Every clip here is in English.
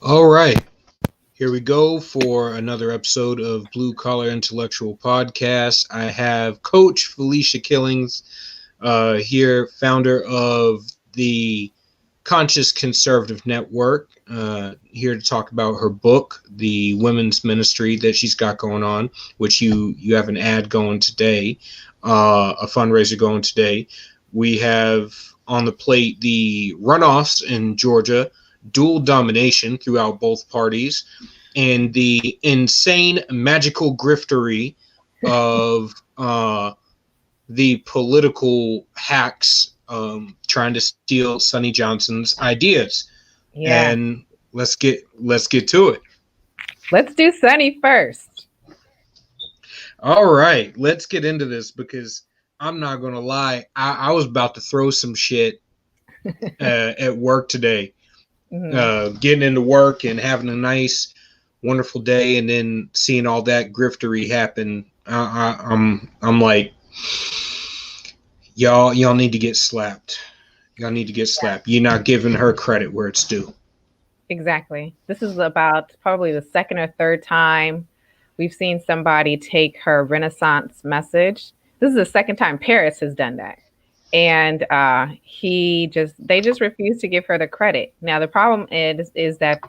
All right, here we go for another episode of Blue Collar Intellectual Podcast. I have Coach Felecia Killings here, founder of the Conscious Conservative Network, here to talk about her book, the women's ministry that she's got going on, which you have an ad going today, a fundraiser going today. We have on the plate the runoffs in Georgia, dual domination throughout both parties, and the insane magical griftery of the political hacks trying to steal Sonny Johnson's ideas. Yeah. And let's get to it. Let's do Sonny first. All right, let's get into this because I'm not gonna lie, I was about to throw some shit at work today. Getting into work and having a nice, wonderful day, and then seeing all that griftery happen. I'm like, y'all need to get slapped. Y'all need to get slapped. You're not giving her credit where it's due. Exactly. This is about probably the second or third time we've seen somebody take her Renaissance message. This is the second time Paris has done that. And they just refuse to give her the credit. Now, the problem is that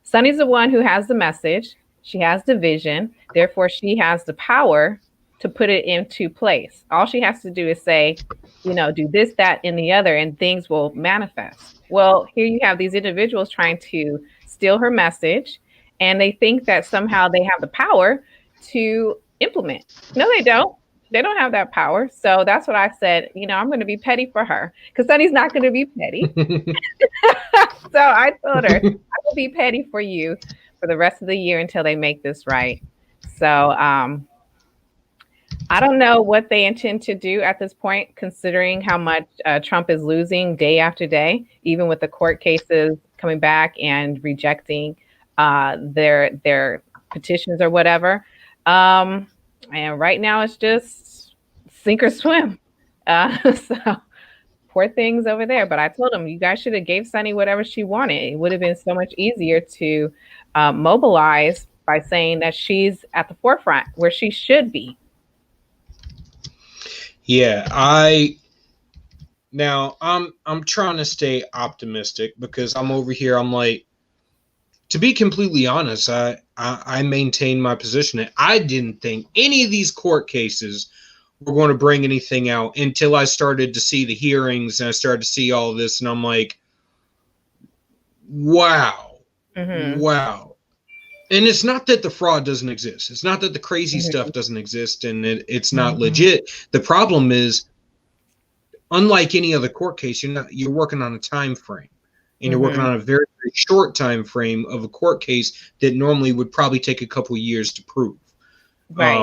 Sonny's the one who has the message. She has the vision. Therefore, she has the power to put it into place. All she has to do is say, do this, that, and the other, and things will manifest. Well, here you have these individuals trying to steal her message, and they think that somehow they have the power to implement. No, they don't. They don't have that power. So that's what I said. I'm going to be petty for her because Sonny's not going to be petty. So I told her, I will be petty for you for the rest of the year until they make this right. So I don't know what they intend to do at this point, considering how much Trump is losing day after day, even with the court cases coming back and rejecting their petitions or whatever. And right now it's just sink or swim. So poor things over there. But I told them, you guys should have gave Sonny whatever she wanted. It would have been so much easier to mobilize by saying that she's at the forefront where she should be. Yeah, I'm trying to stay optimistic because I'm over here. I'm like, to be completely honest, I maintain my position. I didn't think any of these court cases were going to bring anything out until I started to see the hearings and I started to see all of this. And I'm like, wow, wow. And it's not that the fraud doesn't exist. It's not that the crazy stuff doesn't exist and it's not legit. The problem is, unlike any other court case, you're working on a time frame. And you're working on a very, very short time frame of a court case that normally would probably take a couple of years to prove. Right.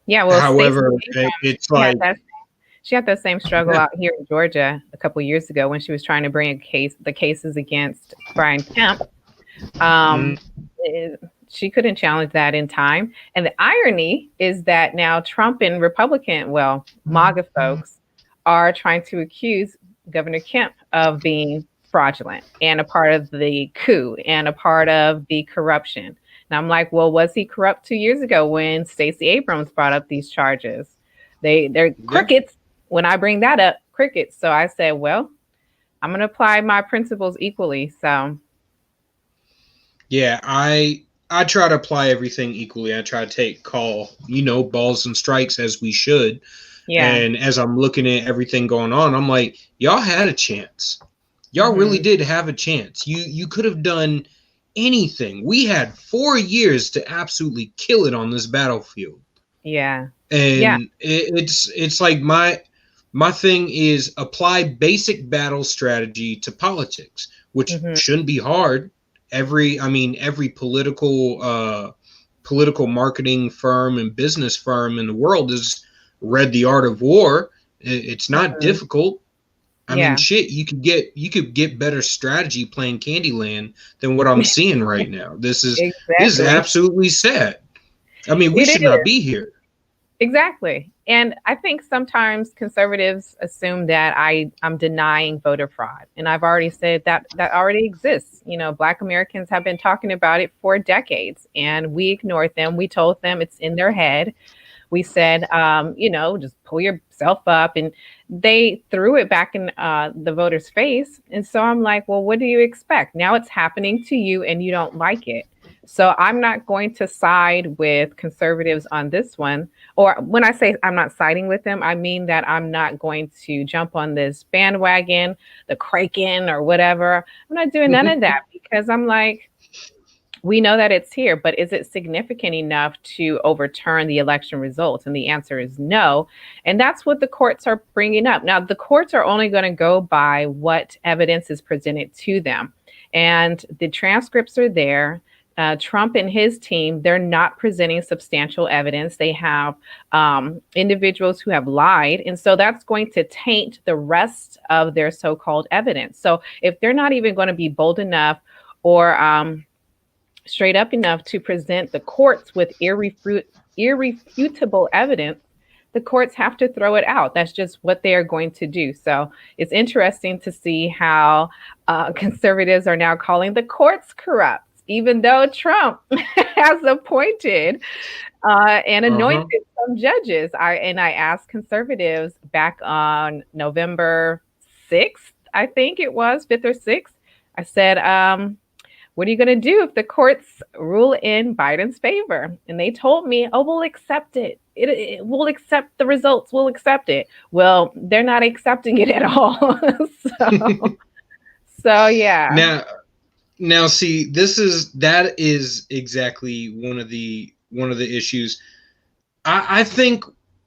Well, however, it's like she had that same struggle out here in Georgia a couple of years ago when she was trying to bring the cases against Brian Kemp. She couldn't challenge that in time. And the irony is that now Trump and MAGA folks are trying to accuse Governor Kemp of being fraudulent and a part of the coup and a part of the corruption. And I'm like, well, was he corrupt 2 years ago when Stacey Abrams brought up these charges? They're crickets. When I bring that up, crickets. So I said, well, I'm going to apply my principles equally. So. Yeah, I try to apply everything equally. I try to call balls and strikes as we should. Yeah. And as I'm looking at everything going on, I'm like, y'all had a chance. Y'all really did have a chance. You could have done anything. We had 4 years to absolutely kill it on this battlefield. Yeah. And it's like my thing is apply basic battle strategy to politics, which shouldn't be hard. Every political marketing firm and business firm in the world has read The Art of War. It's not difficult. I mean, shit, you could get better strategy playing Candyland than what I'm seeing right now. This is absolutely sad. I mean, we should not be here. Exactly. And I think sometimes conservatives assume that I'm denying voter fraud. And I've already said that that already exists. You know, Black Americans have been talking about it for decades, and we ignored them. We told them it's in their head. We said, just pull yourself up. And they threw it back in the voter's face. And so I'm like, well, what do you expect? Now it's happening to you and you don't like it. So I'm not going to side with conservatives on this one. Or when I say I'm not siding with them, I mean that I'm not going to jump on this bandwagon, the Kraken or whatever. I'm not doing none of that because I'm like, we know that it's here, but is it significant enough to overturn the election results? And the answer is no. And that's what the courts are bringing up. Now, the courts are only going to go by what evidence is presented to them. And the transcripts are there. Trump and his team, they're not presenting substantial evidence. They have individuals who have lied. And so that's going to taint the rest of their so-called evidence. So if they're not even going to be bold enough or straight up enough to present the courts with irrefutable evidence, the courts have to throw it out. That's just what they are going to do. So it's interesting to see how conservatives are now calling the courts corrupt, even though Trump has appointed and anointed some judges. I asked conservatives back on November 6th, I think it was 5th or 6th. I said, what are you going to do if the courts rule in Biden's favor? And they told me, oh, we'll accept it. We'll accept the results. We'll accept it. Well, they're not accepting it at all. so yeah. Now, see, that is exactly one of the issues. I think,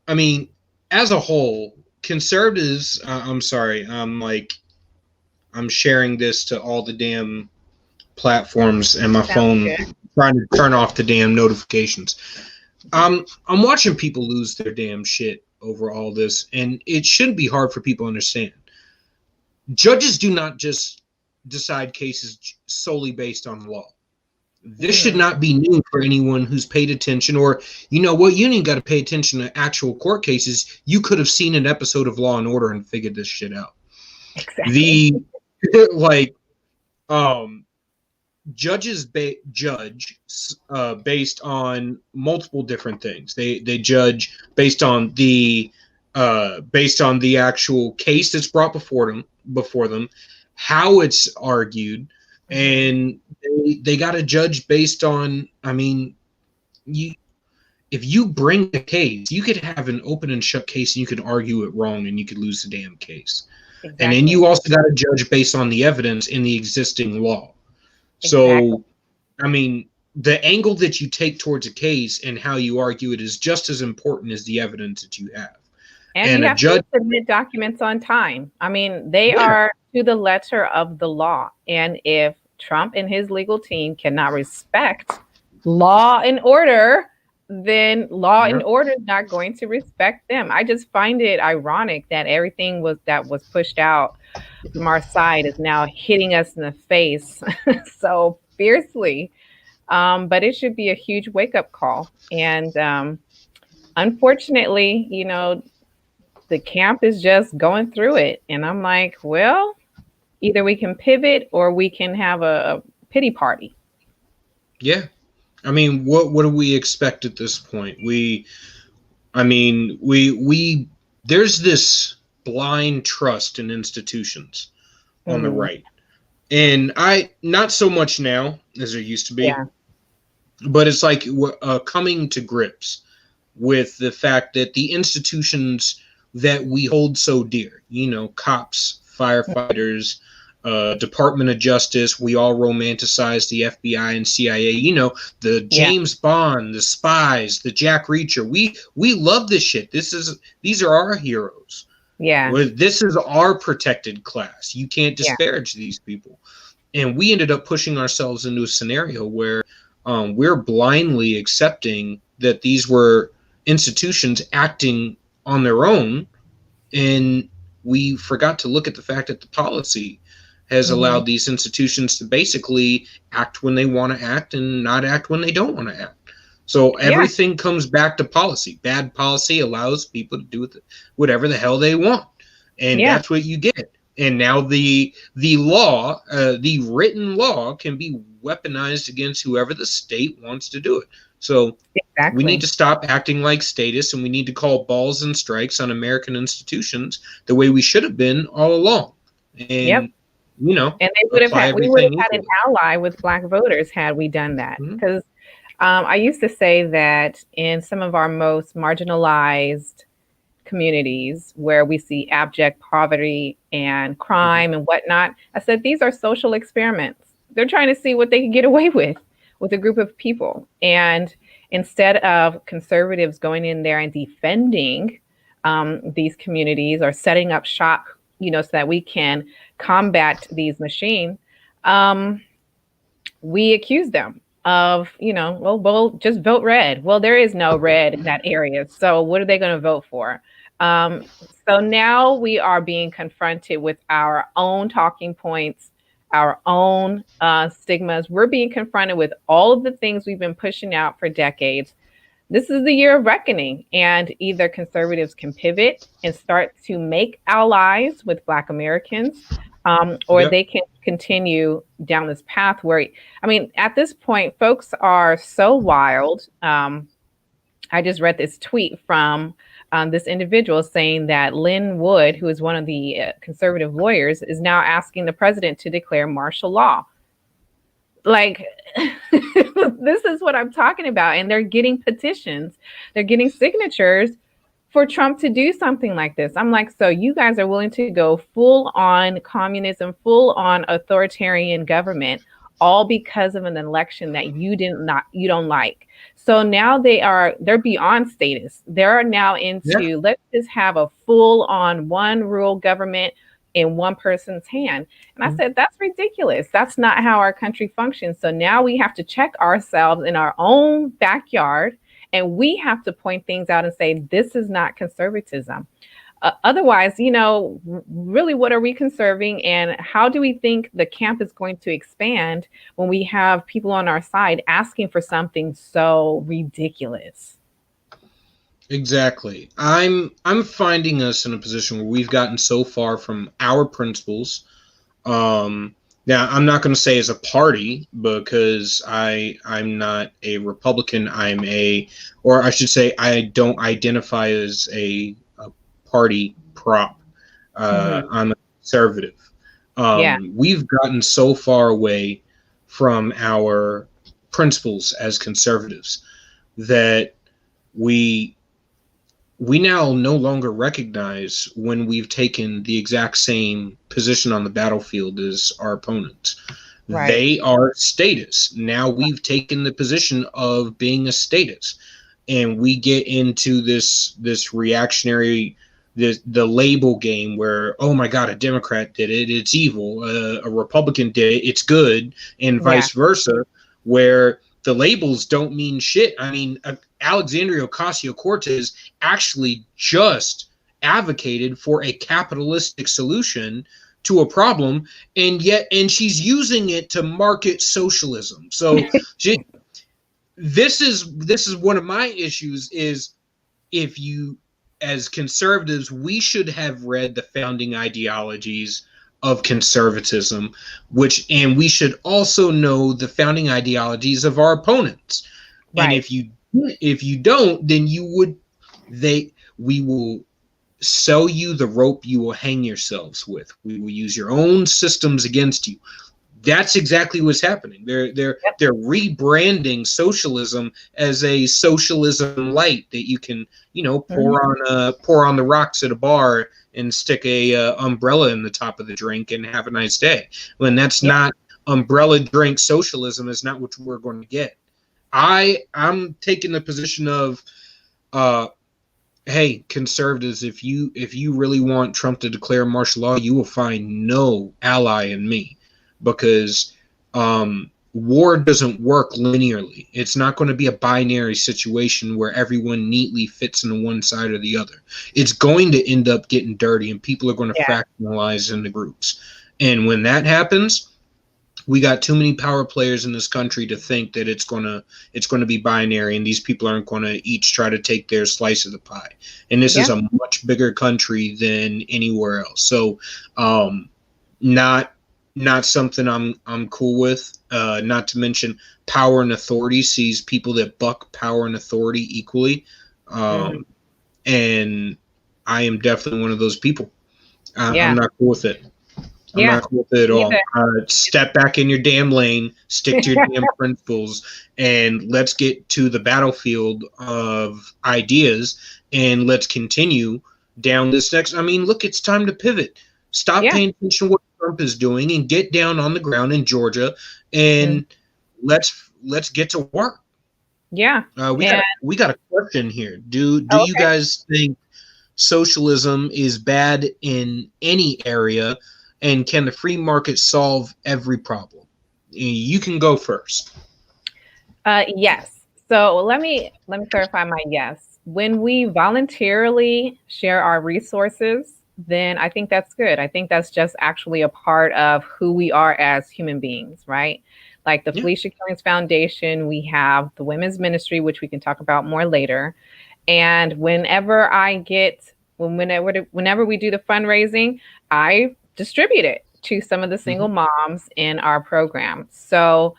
I mean, as a whole, conservatives. I'm sorry. I'm sharing this to all the damn platforms and my phone, trying to turn off the damn notifications. I'm watching people lose their damn shit over all this, and it shouldn't be hard for people to understand. Judges do not just decide cases solely based on law. This should not be new for anyone who's paid attention, or you know what, you ain't got to pay attention to actual court cases. You could have seen an episode of Law and Order and figured this shit out. Exactly. Judges judge based on multiple different things. They judge based on the actual case that's brought before them, how it's argued, and they got to judge based on. I mean, if you bring a case, you could have an open and shut case, and you could argue it wrong, and you could lose the damn case. Exactly. And then you also got to judge based on the evidence in the existing law. So, I mean, the angle that you take towards a case and how you argue it is just as important as the evidence that you have. And you have to submit documents on time. I mean, they are to the letter of the law. And if Trump and his legal team cannot respect law and order, then law and order is not going to respect them. I just find it ironic that everything that was pushed out from our side is now hitting us in the face so fiercely. But it should be a huge wake-up call. And unfortunately, you know, the camp is just going through it. And I'm like, well, either we can pivot or we can have a pity party. Yeah. I mean, what do we expect at this point? There's this blind trust in institutions on the right. And not so much now as there used to be, but it's like we're coming to grips with the fact that the institutions that we hold so dear, you know, cops, firefighters, Department of Justice, we all romanticize the FBI and CIA, you know, the James Bond, the spies, the Jack Reacher. We love this shit. These are our heroes. Yeah. This is our protected class. You can't disparage these people. And we ended up pushing ourselves into a scenario where we're blindly accepting that these were institutions acting on their own, and we forgot to look at the fact that the policy has allowed these institutions to basically act when they want to act and not act when they don't want to act. So Yeah. everything comes back to policy. Bad policy allows people to do whatever the hell they want, and Yeah. that's what you get. And now the law, the written law, can be weaponized against whoever the state wants to do it. So we need Exactly. to stop acting like statists, and we need to call balls and strikes on American institutions the way we should have been all along, Yep. and And they would have apply had we would have everything had an equally. ally with black voters had we done that. Mm-hmm. Because I used to say that in some of our most marginalized communities where we see abject poverty and Mm-hmm. crime and whatnot, I said these are social experiments. They're trying to see what they can get away with a group of people. And instead of conservatives going in there and defending these communities or setting up shop, so that we can combat these machines, um, we accuse them of, well, just vote red. Well, there is no red in that area. So what are they going to vote for? Um, so now we are being confronted with our own talking points, our own stigmas. We're being confronted with all of the things we've been pushing out for decades. This is the year of reckoning, and either conservatives can pivot and start to make allies with Black Americans, or Yep. they can continue down this path where, I mean, at this point, folks are so wild. I just read this tweet from this individual saying that Lynn Wood, who is one of the conservative lawyers, is now asking the president to declare martial law. Like, this is what I'm talking about. And they're getting petitions, they're getting signatures for Trump to do something like this. I'm like, so you guys are willing to go full on communism, full on authoritarian government, all because of an election that you don't like. So now they're beyond status. They're now Yeah. into, let's just have a full on one rule government in one person's hand. And I said, that's ridiculous. That's not how our country functions. So now we have to check ourselves in our own backyard, and we have to point things out and say, this is not conservatism. Otherwise, really, what are we conserving? And how do we think the camp is going to expand when we have people on our side asking for something so ridiculous? Exactly. I'm finding us in a position where we've gotten so far from our principles. Now I'm not going to say as a party, because I'm not a Republican. Or I should say, I don't identify as a party prop. Mm-hmm. I'm a conservative. Yeah. We've gotten so far away from our principles as conservatives that we we now no longer recognize when we've taken the exact same position on the battlefield as our opponents. Right. They are status. Now we've taken the position of being a status, and we get into this reactionary, the label game where, oh my god, a Democrat did it, it's evil. A Republican did it, it's good, and Yeah. vice versa, where the labels don't mean shit. I mean, Alexandria Ocasio-Cortez actually just advocated for a capitalistic solution to a problem, and she's using it to market socialism. So this is one of my issues, is if you, as conservatives, we should have read the founding ideologies of conservatism, and we should also know the founding ideologies of our opponents. Right. And if you don't, then we will sell you the rope you will hang yourselves with. We will use your own systems against you. That's exactly what's happening. They're rebranding socialism as a socialism light that you can, pour on the rocks at a bar and stick a umbrella in the top of the drink and have a nice day. When that's not umbrella drink socialism, is not what we're going to get. I'm taking the position of, hey, conservatives, if you really want Trump to declare martial law, you will find no ally in me, because war doesn't work linearly. It's not going to be a binary situation where everyone neatly fits into one side or the other. It's going to end up getting dirty, and people are going to fractionalize into groups. And when that happens, We got too many power players in this country to think that it's gonna be binary, and these people aren't going to each try to take their slice of the pie. And this is Yeah. a much bigger country than anywhere else. So, um, not not something I'm cool with. Not to mention, power and authority sees people that buck power and authority equally, Hmm. and I am definitely one of those people. I'm Yeah. not cool with it. I'm Yeah. not cool with it at Either. all. Step back in your damn lane, stick to your damn principles, and let's get to the battlefield of ideas, and let's continue down this next. I mean, look, it's time to pivot. Stop Yeah. paying attention to what Trump is doing and get down on the ground in Georgia, Mm. and let's get to work. Yeah. We got And we got a question here. Do oh, you okay. guys think socialism is bad in any area, and can the free market solve every problem? You can go first. Yes. So let me clarify my yes. When we voluntarily share our resources, then I think that's good. I think that's just actually a part of who we are as human beings, right? Like the Yeah. Felecia Killings Foundation, we have the Women's Ministry, which we can talk about more later. And whenever we do the fundraising, I distribute it to some of the Mm-hmm. single moms in our program. So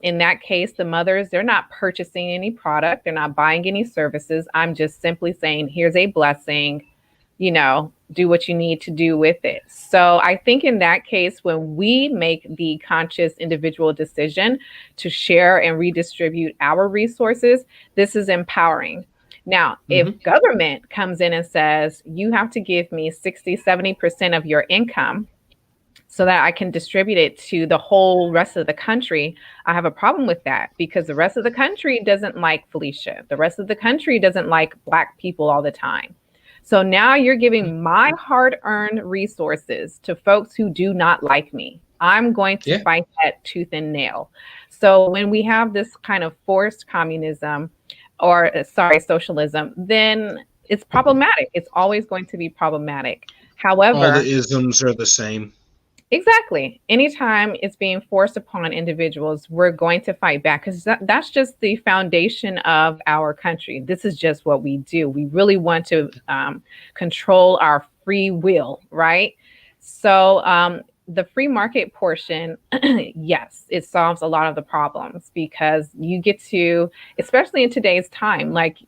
in that case, the mothers, they're not purchasing any product, they're not buying any services. I'm just simply saying, here's a blessing, do what you need to do with it. So I think in that case, when we make the conscious individual decision to share and redistribute our resources, this is empowering. Now, if Mm-hmm. government comes in and says, you have to give me 60, 70% of your income so that I can distribute it to the whole rest of the country, I have a problem with that because the rest of the country doesn't like Felecia. The rest of the country doesn't like Black people all the time. So now you're giving my hard earned resources to folks who do not like me. I'm going to Yeah. fight that tooth and nail. So when we have this kind of forced communism or, sorry, socialism, then it's problematic. It's always going to be problematic. All the However, isms are the same. exactly. Anytime it's being forced upon individuals, we're going to fight back because that's just the foundation of our country. This is just what we do. We really want to control our free will, right? So, the free market portion, yes, it solves a lot of the problems because you get to, especially in today's time, like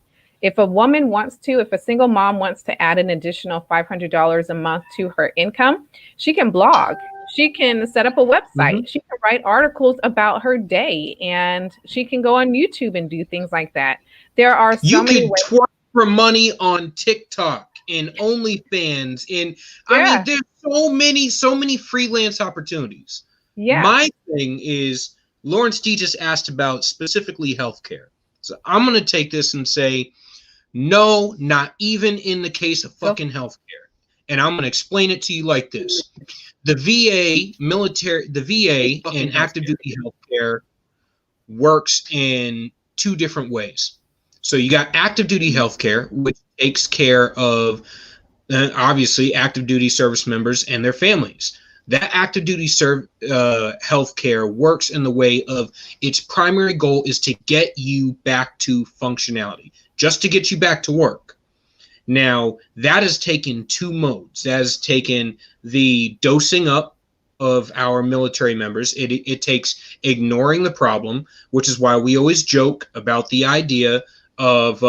if a single mom wants to add an additional $500 a month to her income, she can blog. She can set up a Mm-hmm. website. She can write articles about her day and she can go on YouTube and do things like that. There are so You many could ways. twerk for money on TikTok and OnlyFans, and I mean, Yeah. there's so many freelance opportunities. Yeah. My thing is, Lawrence D just asked about specifically healthcare. So I'm gonna take this and say, no, not even in the case of Go. fucking healthcare. And I'm gonna explain it to you like this: the VA and active duty healthcare works in two different ways. So you got active duty healthcare, which takes care of obviously active duty service members and their families. That active duty healthcare works in the way of its primary goal is to get you back to functionality, just to get you back to work. Now, that has taken two modes. That has taken the dosing up of our military members. It takes ignoring the problem, which is why we always joke about the idea of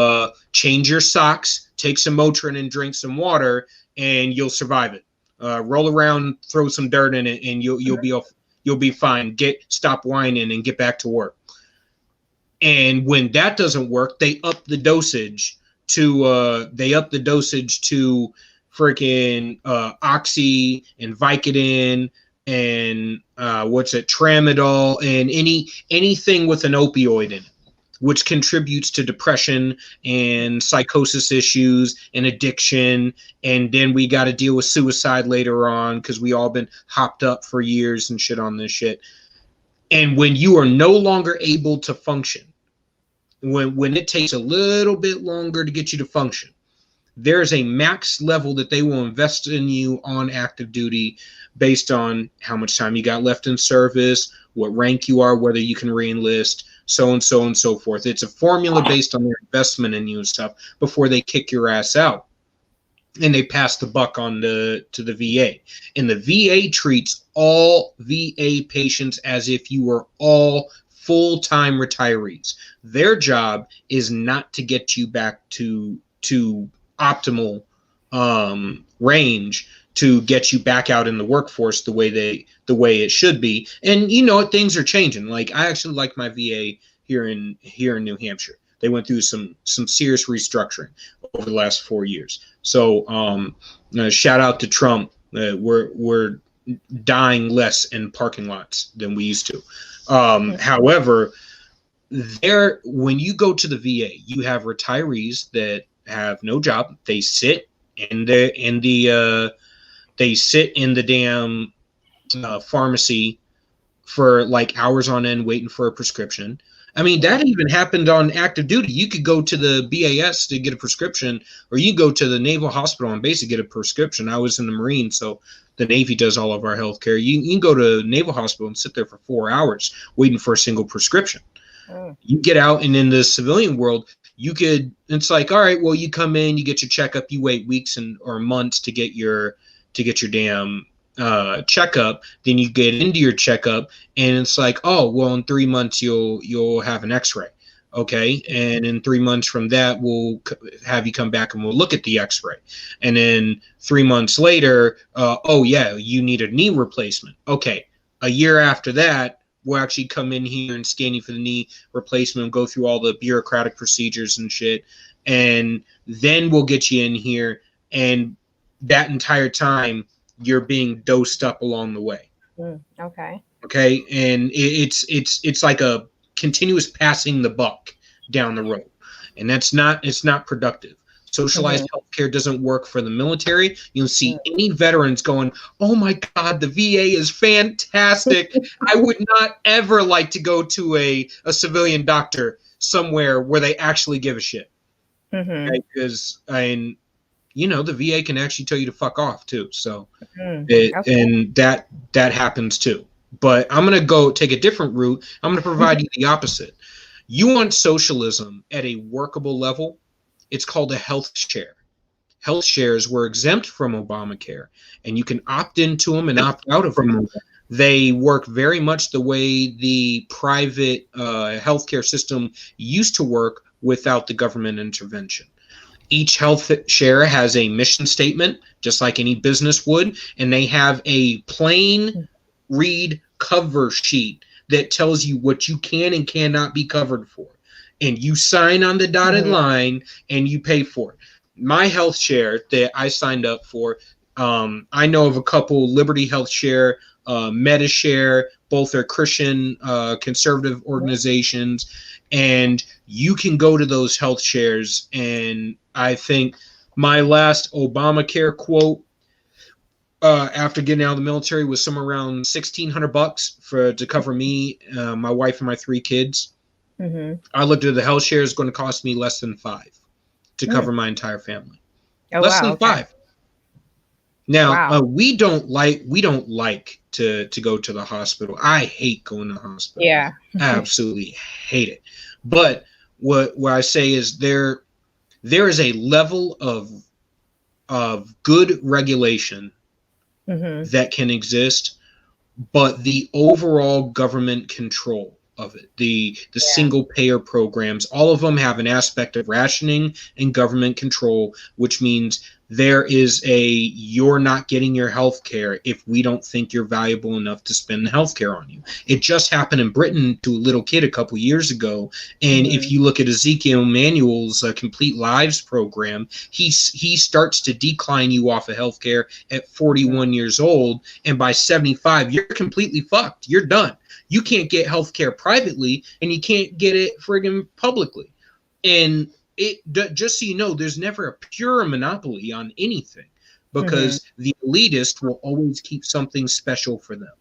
change your socks, take some Motrin and drink some water, and you'll survive it. Roll around, throw some dirt in it, and you'll be fine. Stop whining and get back to work. And when that doesn't work, they up the dosage to freaking oxy and Vicodin and what's it, tramadol, and anything with an opioid in it, which contributes to depression and psychosis issues and addiction. And then we got to deal with suicide later on because we all been hopped up for years and shit on this shit. And when you are no longer able to function, when it takes a little bit longer to get you to function, there's a max level that they will invest in you on active duty based on how much time you got left in service, what rank you are, whether you can re-enlist, so and so and so forth. It's a formula based on their investment in you and stuff before they kick your ass out. And they pass the buck on to the VA. And the VA treats all VA patients as if you were all full-time retirees. Their job is not to get you back to optimal range, to get you back out in the workforce the way it should be. And you know, things are changing. Like, I actually like my VA here in New Hampshire. They went through some serious restructuring over the last 4 years. So shout out to Trump. We're dying less in parking lots than we used to. However, when you go to the VA, you have retirees that have no job. They sit in the damn pharmacy for like hours on end waiting for a prescription. I mean, that even happened on active duty. You could go to the BAS to get a prescription, or you go to the Naval Hospital and basically get a prescription. I was in the Marine, so the Navy does all of our healthcare. You can go to Naval Hospital and sit there for 4 hours waiting for a single prescription. You get out, and in the civilian world, it's like, all right, well, you come in, you get your checkup, you wait weeks or months to get your damn checkup. Then you get into your checkup, and it's like, oh, well, in 3 months you'll have an X-ray. Okay, and in 3 months from that, we'll have you come back and we'll look at the X-ray. And then 3 months later, oh yeah, you need a knee replacement. Okay, a year after that, we'll actually come in here and scan you for the knee replacement and go through all the bureaucratic procedures and shit. And then we'll get you in here, and that entire time you're being dosed up along the way. Okay. Okay, and it's like a continuous passing the buck down the road, and it's not productive. Socialized healthcare doesn't work for the military. You'll see any veterans going, "Oh my God, the VA is fantastic. I would not ever like to go to a civilian doctor somewhere where they actually give a shit." Because the VA can actually tell you to fuck off too. So, and that happens too. But I'm going to take a different route. I'm going to provide you the opposite. You want socialism at a workable level. It's called a health share. Health shares were exempt from Obamacare, and you can opt into them and opt out of them. They work very much the way the private healthcare system used to work without the government intervention. Each health share has a mission statement, just like any business would, and they have a plain read cover sheet that tells you what you can and cannot be covered for. And you sign on the dotted line and you pay for it. My health share that I signed up for, I know of a couple, Liberty Health Share, MediShare, both are Christian conservative organizations, and you can go to those health shares. And I think my last Obamacare quote after getting out of the military was somewhere around $1,600 to cover me, my wife, and my 3 kids. I looked at the health share is going to cost me less than $5 to cover my entire family. Less than $5. Now we don't like to go to the hospital. I hate going to the hospital. Yeah, absolutely hate it. But what I say is there is a level of good regulation that can exist, but the overall government control of it, the single payer programs, all of them have an aspect of rationing and government control, which means there is you're not getting your health care if we don't think you're valuable enough to spend the health care on you. It just happened in Britain to a little kid a couple years ago. And if you look at Ezekiel Manuel's Complete Lives program, he starts to decline you off of health care at 41 years old. And by 75, you're completely fucked. You're done. You can't get health care privately, and you can't get it friggin' publicly. And just so you know, there's never a pure monopoly on anything, because the elitist will always keep something special for them.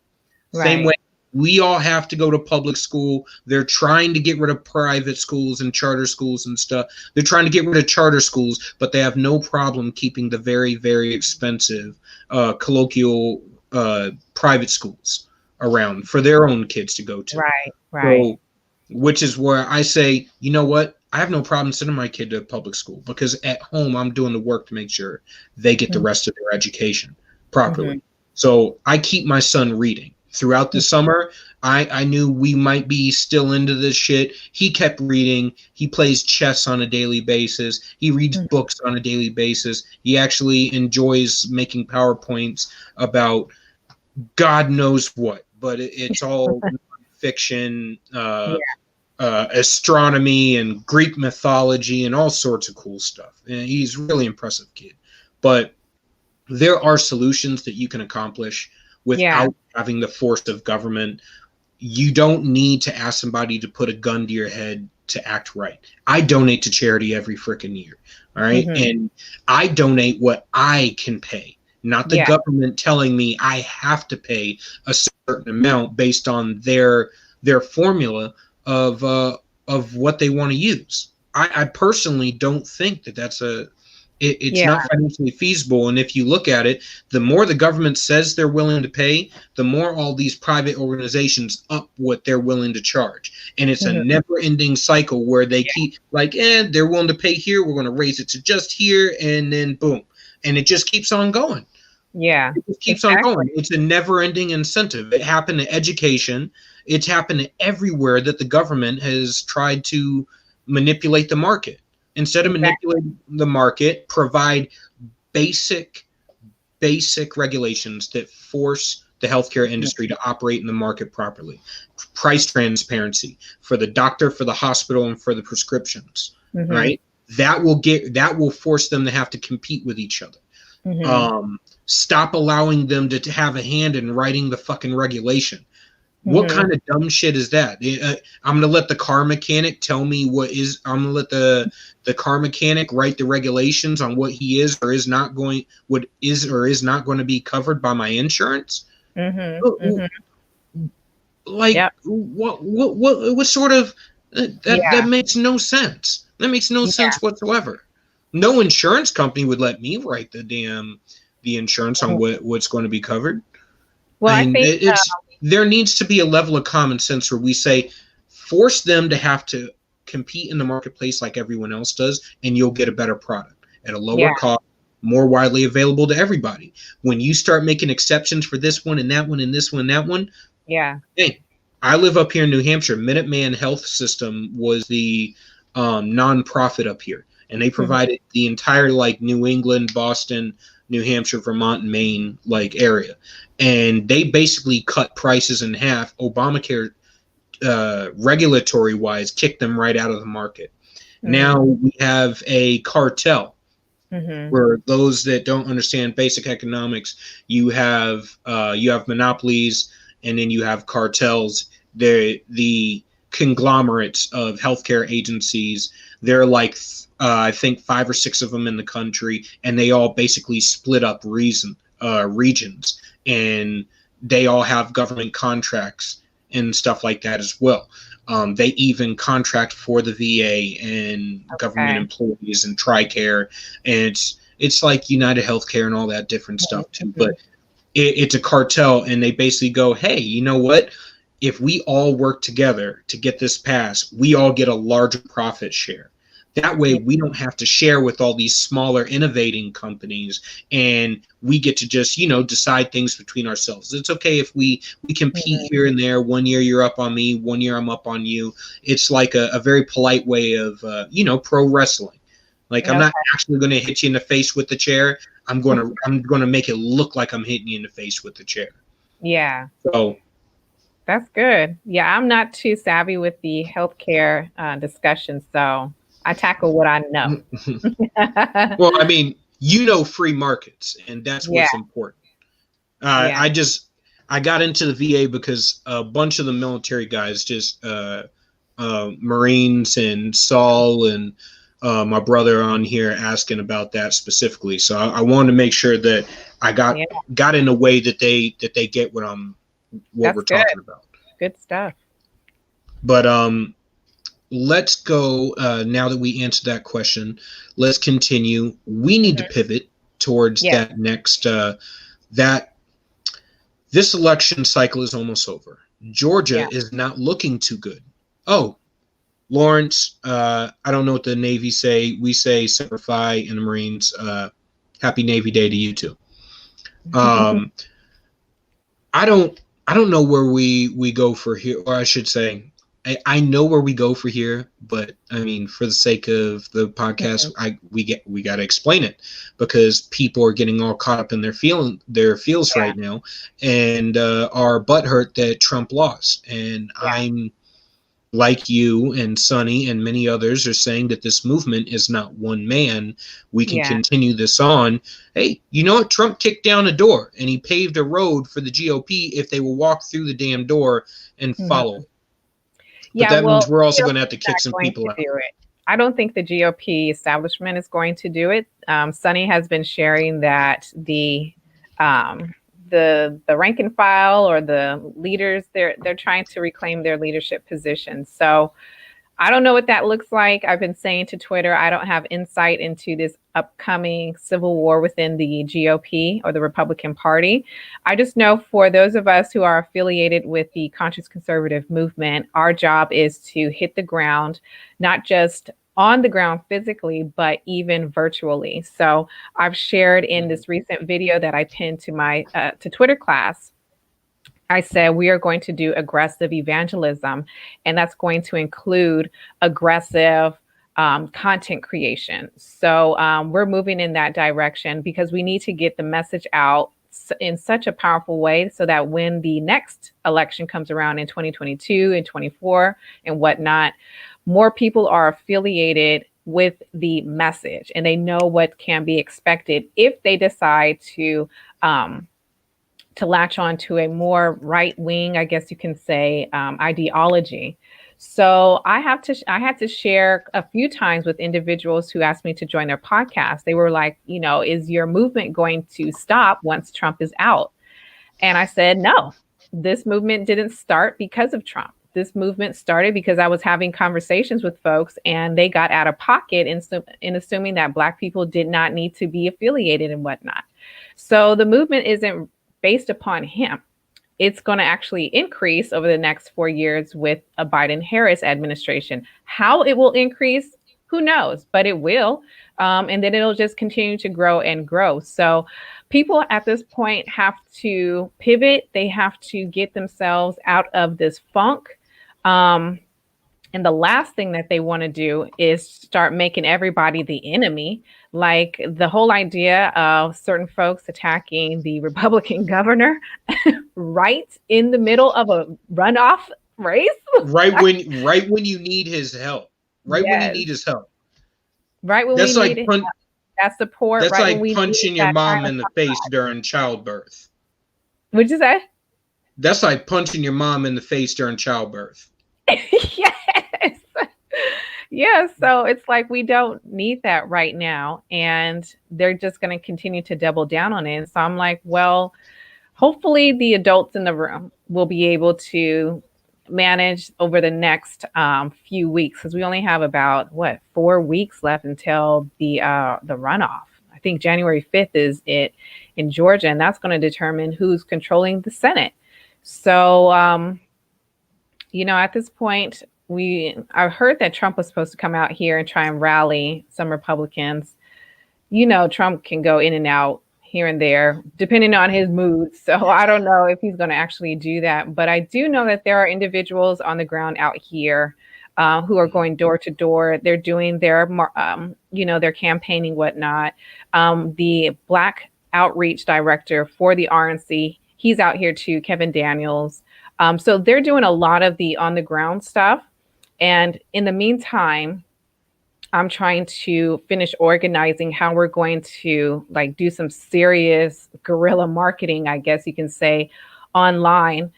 Same way We all have to go to public school. They're trying to get rid of private schools and charter schools and stuff. They're trying to get rid of charter schools, but they have no problem keeping the very, very expensive colloquial private schools around for their own kids to go to. Right. So, which is where I say, you know what? I have no problem sending my kid to public school because at home I'm doing the work to make sure they get the rest of their education properly. So I keep my son reading. Throughout the summer, I knew we might be still into this shit. He kept reading. He plays chess on a daily basis. He reads books on a daily basis. He actually enjoys making PowerPoints about God knows what, but it's all fiction, astronomy and Greek mythology and all sorts of cool stuff. And he's a really impressive kid. But there are solutions that you can accomplish without having the force of government. You don't need to ask somebody to put a gun to your head to act right. I donate to charity every freaking year. All right. And I donate what I can pay, not the government telling me I have to pay a certain amount based on their formula of what they want to use. I personally don't think that that's it's not financially feasible. And if you look at it, the more the government says they're willing to pay, the more all these private organizations up what they're willing to charge. And it's a never-ending cycle where they keep like, they're willing to pay here, we're going to raise it to just here, and then boom. And it just keeps on going. Yeah. It just keeps on going. It's a never-ending incentive. It happened to education. It's happened to everywhere that the government has tried to manipulate the market. Instead of manipulating the market, provide basic regulations that force the healthcare industry to operate in the market properly. Price transparency for the doctor, for the hospital, and for the prescriptions. Right? That will force them to have to compete with each other. Stop allowing them to have a hand in writing the fucking regulation. What kind of dumb shit is that? I'm going to let the car mechanic tell me I'm going to let the car mechanic write the regulations on what he is or is not going to be covered by my insurance. What sort of, that makes no sense. That makes no sense whatsoever. No insurance company would let me write the insurance on what's going to be covered. Well, I think there needs to be a level of common sense where we say, force them to have to compete in the marketplace like everyone else does, and you'll get a better product at a lower cost, more widely available to everybody. When you start making exceptions for this one and that one and this one and that one, hey, I live up here in New Hampshire. Minuteman Health System was the nonprofit up here, and they provided the entire New England, Boston, New Hampshire, Vermont, and Maine area. And they basically cut prices in half. Obamacare, regulatory wise, kicked them right out of the market. Now we have a cartel where those that don't understand basic economics, you have monopolies, and then you have cartels. They're the conglomerates of healthcare agencies. They're I think 5 or 6 of them in the country, and they all basically split up regions, and they all have government contracts and stuff like that as well. They even contract for the VA and government employees and TRICARE, and it's like United Healthcare and all that different stuff too. But it's a cartel, and they basically go, hey, you know what? If we all work together to get this passed, we all get a larger profit share. That way we don't have to share with all these smaller innovating companies, and we get to just, decide things between ourselves. It's okay if we compete here and there. 1 year you're up on me, 1 year I'm up on you. It's like a very polite way of, pro wrestling. I'm not actually going to hit you in the face with the chair. I'm going to make it look like I'm hitting you in the face with the chair. Yeah. So that's good. Yeah, I'm not too savvy with the healthcare discussion, so I tackle what I know. Well, I mean, free markets, and that's what's important. I got into the VA because a bunch of the military guys, just Marines and Saul and my brother on here asking about that specifically. So I wanted to make sure that I got in a way that they get what we're talking about. Good stuff. But let's go now that we answered that question. Let's continue. We need to Hmm. pivot towards Yes. that next that this election cycle is almost over. Georgia Yeah. is not looking too good. Oh, Lawrence, I don't know what the Navy say. We say Semper Fi in the Marines. Happy Navy Day to you too. Um, I don't I don't know where we go for here, or I should say, I know where we go for here, but I mean, for the sake of the podcast, we got to explain it because people are getting all caught up in their feels Yeah. right now, and are butthurt that Trump lost, and Yeah. I'm like you and Sonny and many others are saying that this movement is not one man. We can Yeah. continue this on. Hey, you know what? Trump kicked down a door and he paved a road for the GOP if they will walk through the damn door and follow Hmm. it. But Yeah. that Well, means we're also GOP going to have to is kick not some going people to out. do it. I don't think the GOP establishment is going to do it. Sonny has been sharing that um, the rank and file or the leaders they're trying to reclaim their leadership positions. So I don't know what that looks like. I've been saying to Twitter, I don't have insight into this upcoming civil war within the GOP or the Republican Party. I just know for those of us who are affiliated with the conscious conservative movement, our job is to hit the ground, not just on the ground physically, but even virtually. So I've shared in this recent video that I pinned to my to Twitter class. I said we are going to do aggressive evangelism, and that's going to include aggressive content creation. So we're moving in that direction because we need to get the message out in such a powerful way so that when the next election comes around in 2022 and 24 and whatnot, more people are affiliated with the message and they know what can be expected if they decide to latch on to a more right wing, I guess you can say, ideology. So I had to share a few times with individuals who asked me to join their podcast. They were like, you know, is your movement going to stop once Trump is out? And I said, no, this movement didn't start because of Trump. This movement started because I was having conversations with folks and they got out of pocket in assuming that Black people did not need to be affiliated and whatnot. So the movement isn't based upon him. It's going to actually increase over the next 4 years with a Biden Harris administration. How it will increase, who knows, but it will. And then it'll just continue to grow and grow. So people at this point have to pivot, they have to get themselves out of this funk. Um, and the last thing that they want to do is start making everybody the enemy. Like the whole idea of certain folks attacking the Republican governor right in the middle of a runoff race. Right when you need his help. Right when you Yes. need his help. Right when we That's like needed that support, that's right when like we needed punching your that kind mom of in the face during childbirth. what'd you say? That's like punching your mom in the face during childbirth. Yes. Yeah, so it's like we don't need that right now. And they're just going to continue to double down on it. So I'm like, well, hopefully the adults in the room will be able to manage over the next few weeks because we only have about 4 weeks left until the runoff. I think January 5th is it in Georgia, and that's going to determine who's controlling the Senate. So at this point, I heard that Trump was supposed to come out here and try and rally some Republicans. Trump can go in and out here and there, depending on his mood. So I don't know if he's going to actually do that. But I do know that there are individuals on the ground out here who are going door to door. They're doing their campaigning, whatnot. The Black outreach director for the RNC, he's out here too, Kevin Daniels. So they're doing a lot of the on the ground stuff. And in the meantime, I'm trying to finish organizing how we're going to do some serious guerrilla marketing, I guess you can say, online.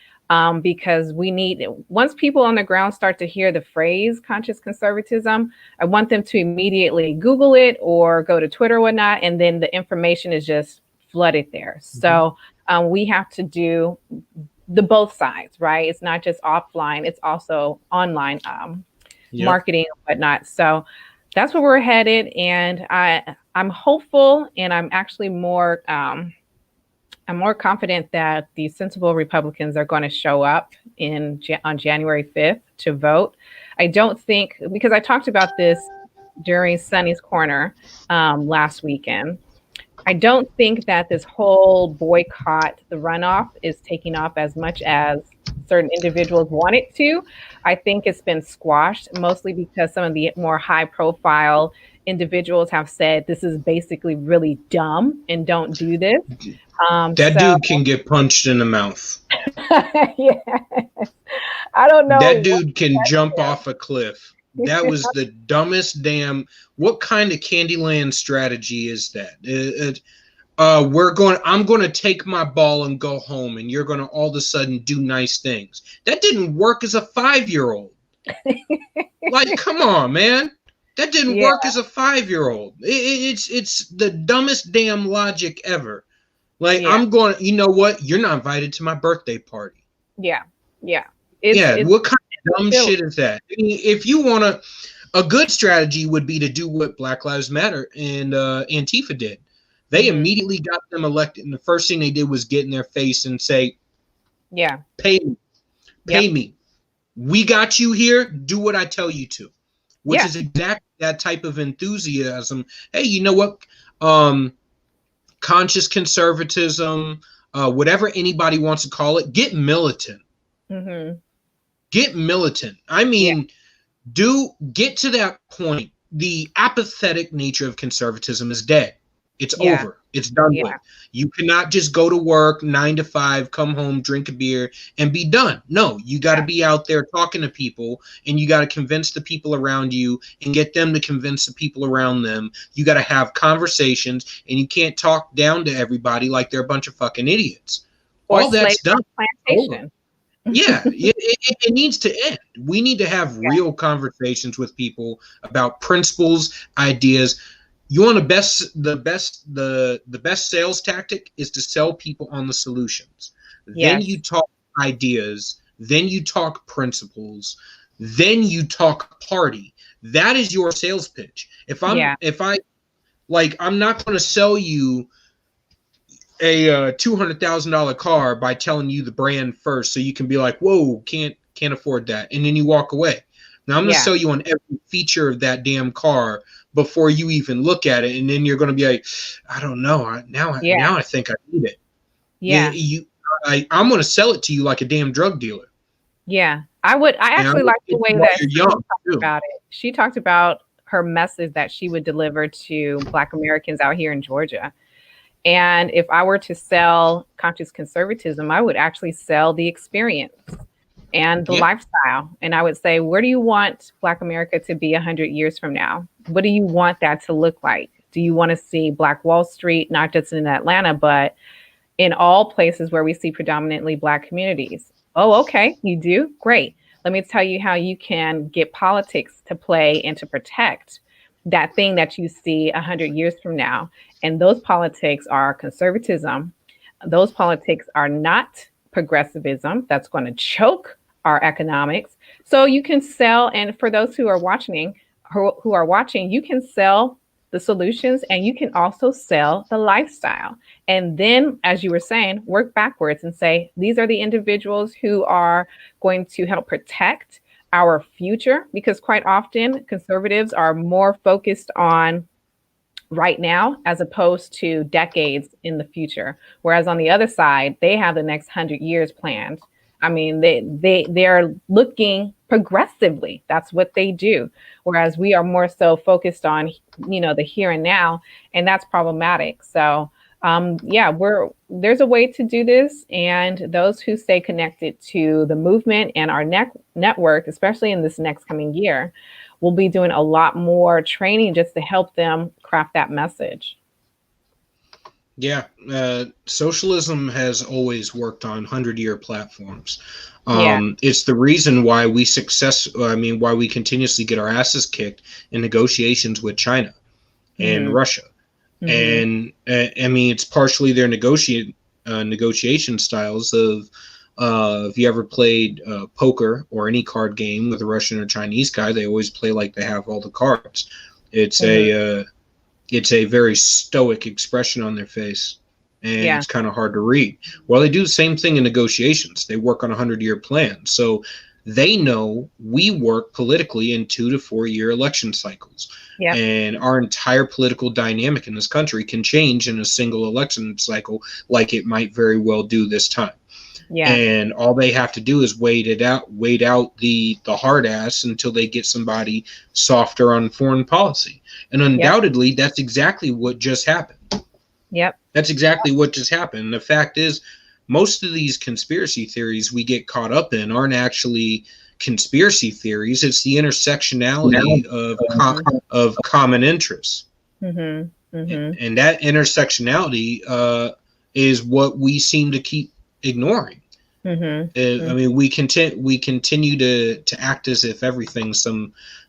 Because we need, once people on the ground start to hear the phrase conscious conservatism, I want them to immediately Google it or go to Twitter or whatnot, and then the information is just flooded there. So we have to do the both sides, right? It's not just offline, it's also online Yep. marketing and whatnot. So that's where we're headed. And I'm hopeful, and I'm actually more I'm more confident that the sensible Republicans are going to show up on January 5th to vote. I don't think, because I talked about this during Sunny's Corner last weekend. I don't think that this whole boycott the runoff is taking off as much as certain individuals want it to. I think it's been squashed mostly because some of the more high profile individuals have said this is basically really dumb and don't do this. That So dude can get punched in the mouth. yeah, I don't That know. dude can jump off a cliff. That was the dumbest damn. What kind of Candyland strategy is that? I'm going to take my ball and go home, and you're going to all of a sudden do nice things. That didn't work as a 5-year-old. Like, come on, man. That didn't Yeah, work as a 5-year-old. It's the dumbest damn logic ever. Like, yeah, I'm going. You know what? You're not invited to my birthday party. yeah, yeah. Yeah, It's what kind of dumb silly. shit is that? I mean, if you want to, a good strategy would be to do what Black Lives Matter and Antifa did. They Hmm. immediately got them elected, and the first thing they did was get in their face and say, Yeah. "Pay me, pay Yep. me. We got you here. Do what I tell you to," which Yeah. is exactly that type of enthusiasm. Hey, you know what? Um, Conscious conservatism, whatever anybody wants to call it, get militant. Hmm. Get militant. I Yeah. mean, get to that point. The apathetic nature of conservatism is dead. It's Yeah. over. It's done Yeah. with. You cannot just go to work 9 to 5, come home, drink a beer, and be done. No, you got to Yeah. be out there talking to people, and you got to convince the people around you and get them to convince the people around them. You got to have conversations, and you can't talk down to everybody like they're a bunch of fucking idiots. Or All slave that's done. Over. plantation. Yeah, it needs to end. We need to have Yeah. real conversations with people about principles, ideas. You want the best sales tactic is to sell people on the solutions. Then Yes. you talk ideas, then you talk principles, then you talk party. That is your sales pitch. Yeah. I'm not going to sell you a $200,000 car by telling you the brand first, so you can be like, "Whoa, can't afford that," and then you walk away. Now I'm going to Yeah. sell you on every feature of that damn car before you even look at it, and then you're going to be like, "I don't know. Yeah. Now I think I need it." Yeah. I'm going to sell it to you like a damn drug dealer. Yeah. I And I'm actually going like to the get way you while that you're Sunny young talked too. about it. She talked about her message that she would deliver to Black Americans out here in Georgia. And if I were to sell conscious conservatism, I would actually sell the experience and the Yeah, lifestyle. And I would say, where do you want Black America to be 100 years from now? What do you want that to look like? Do you want to see Black Wall Street, not just in Atlanta, but in all places where we see predominantly Black communities? Oh, okay, you do? Great. Let me tell you how you can get politics to play and to protect that thing that you see 100 years from now. And those politics are conservatism. Those politics are not progressivism that's going to choke our economics. So you can sell, and for those who are watching, you can sell the solutions and you can also sell the lifestyle. And then, as you were saying, work backwards and say, these are the individuals who are going to help protect our future, because quite often conservatives are more focused on right now as opposed to decades in the future. Whereas on the other side, they have the next 100 years planned. I mean, they're looking progressively. That's what they do. Whereas we are more so focused on, the here and now, and that's problematic. So yeah, there's a way to do this, and those who stay connected to the movement and our network, especially in this next coming year, will be doing a lot more training just to help them craft that message. yeah. Socialism has always worked on 100-year platforms. Yeah. It's the reason why why we continuously get our asses kicked in negotiations with China and Hmm. Russia. Hmm. And I mean, it's partially their negotiation styles of If you ever played poker or any card game with a Russian or Chinese guy, they always play like they have all the cards. It's Mhm. it's a very stoic expression on their face, and Yeah. it's kind of hard to read. Well, they do the same thing in negotiations. They work on a 100-year plan, so they know we work politically in 2 to 4 year election cycles, Yep. and our entire political dynamic in this country can change in a single election cycle, like it might very well do this time. Yeah. And all they have to do is wait out the hard ass until they get somebody softer on foreign policy. And Yep. undoubtedly, that's exactly what just happened. Yep. That's exactly what just happened. The fact is, most of these conspiracy theories we get caught up in aren't actually conspiracy theories. It's the intersectionality of common interests, Mhm. Mhm. and that intersectionality is what we seem to keep ignoring. Mhm. I mean, we continue to act as if everything's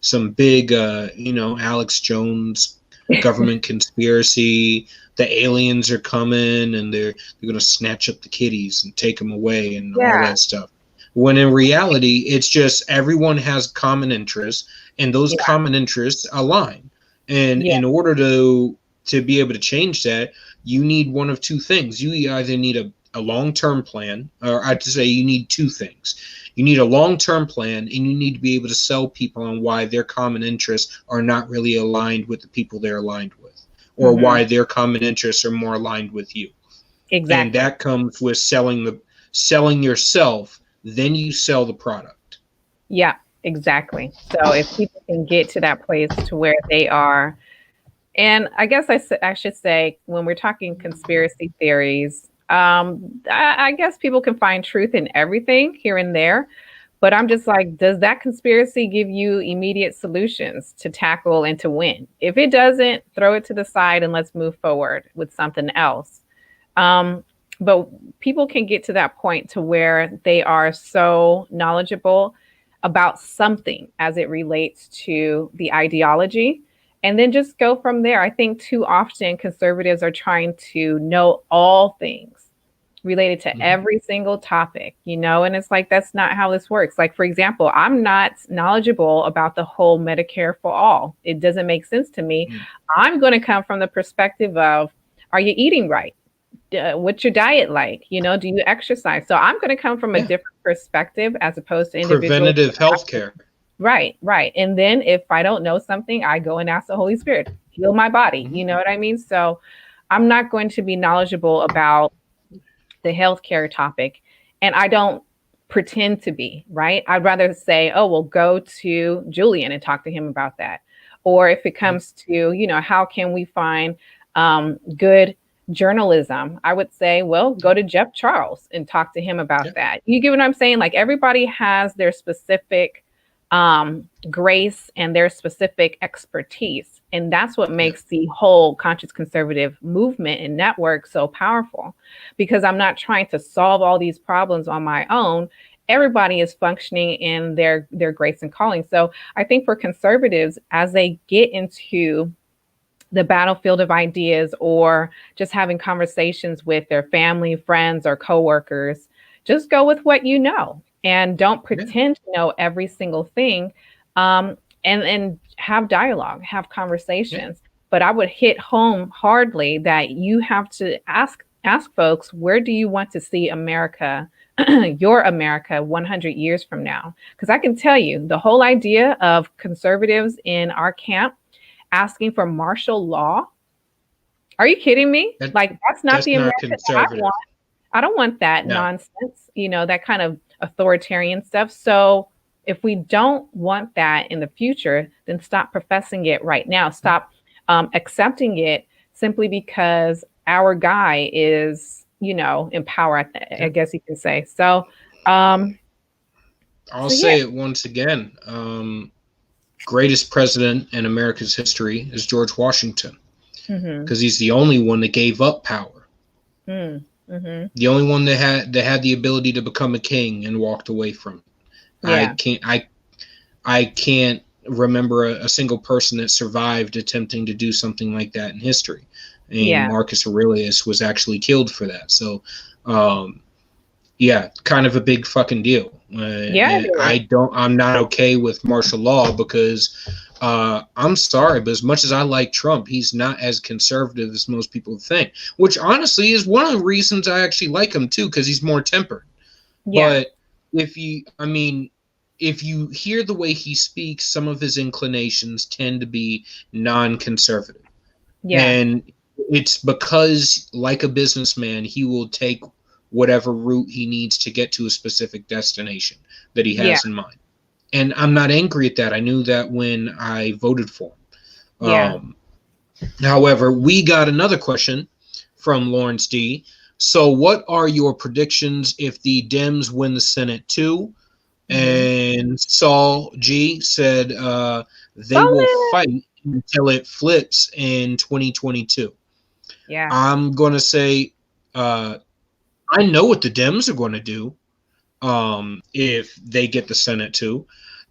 some big, Alex Jones government conspiracy. The aliens are coming and they're going to snatch up the kiddies and take them away and all Yeah. that stuff. When in reality, it's just everyone has common interests, and those Yeah. common interests align. And Yeah. in order to be able to change that, you need one of two things. You either need a long-term plan, or I'd say you need two things. You need a long-term plan, and you need to be able to sell people on why their common interests are not really aligned with the people they're aligned with, or Mhm. why their common interests are more aligned with you. And Exactly. that comes with selling yourself, then you sell the product. Yeah, exactly. So if people can get to that place to where they are, and I guess I should say, when we're talking conspiracy theories, I guess people can find truth in everything here and there. But I'm just like, does that conspiracy give you immediate solutions to tackle and to win? If it doesn't, throw it to the side and let's move forward with something else. Um, but people can get to that point to where they are so knowledgeable about something as it relates to the ideology, and then just go from there. I think too often conservatives are trying to know all things related to Mm-hmm. every single topic, and it's like that's not how this works. Like, for example, I'm not knowledgeable about the whole Medicare for all. It doesn't make sense to me. I'm going to come from the perspective of, are you eating right? What's your diet like? Do you exercise? So I'm going to come from a Yeah. different perspective as opposed to individuals. Preventative health care. Right, right. And then if I don't know something, I go and ask the Holy Spirit, heal my body. Mm-hmm. You know what I mean? So I'm not going to be knowledgeable about the healthcare topic. And I don't pretend to be, right? I'd rather say, oh, well, go to Julian and talk to him about that. Or if it comes to, how can we find good journalism, I would say, well, go to Jeff Charles and talk to him about Yeah. that. You get what I'm saying? Like, everybody has their specific grace and their specific expertise. And that's what Yeah. makes the whole conscious conservative movement and network so powerful, because I'm not trying to solve all these problems on my own. Everybody is functioning in their grace and calling. So I think for conservatives, as they get into the battlefield of ideas, or just having conversations with their family, friends, or coworkers, just go with what you know and don't Yeah. pretend to know every single thing. And have dialogue, have Yeah. conversations. But I would hit home hardly that you have to ask folks, where do you want to see America, your America, 100 years from now? Because I can tell you, the whole idea of conservatives in our camp asking for martial law. Are you kidding me? That Like, that's not that's the not America that I conservative. want. I don't want that No. nonsense, that kind of authoritarian stuff. So if we don't want that in the future, then stop professing it right now. Stop accepting it simply because our guy is, in power, I Yeah. guess you can say. So, um, I'll so yeah. say it once again. Greatest president in America's history is George Washington, Mm-hmm. because he's the only one that gave up power. Mm-hmm. The only one that had the ability to become a king and walked away from it. Yeah. I can't remember a single person that survived attempting to do something like that in history. And Yeah. Marcus Aurelius was actually killed for that. So, Yeah, kind of a big fucking deal. Yeah, it is. I'm not okay with martial law because I'm sorry, but as much as I like Trump, he's not as conservative as most people think, which honestly is one of the reasons I actually like him too, because he's more tempered. Yeah, But I mean, if you hear the way he speaks, some of his inclinations tend to be non-conservative. yeah, And it's because, like a businessman, he will take whatever route he needs to get to a specific destination that he yeah, has in mind. And I'm not angry at that. I knew that when I voted for him. yeah. However, we got another question from Lawrence D. So, what are your predictions if the Dems win the Senate too? Mm-hmm. And Saul G said they will Solid. fight until it flips in 2022. Yeah, I'm going to say uh, I know what the Dems are going to do if they get the Senate too.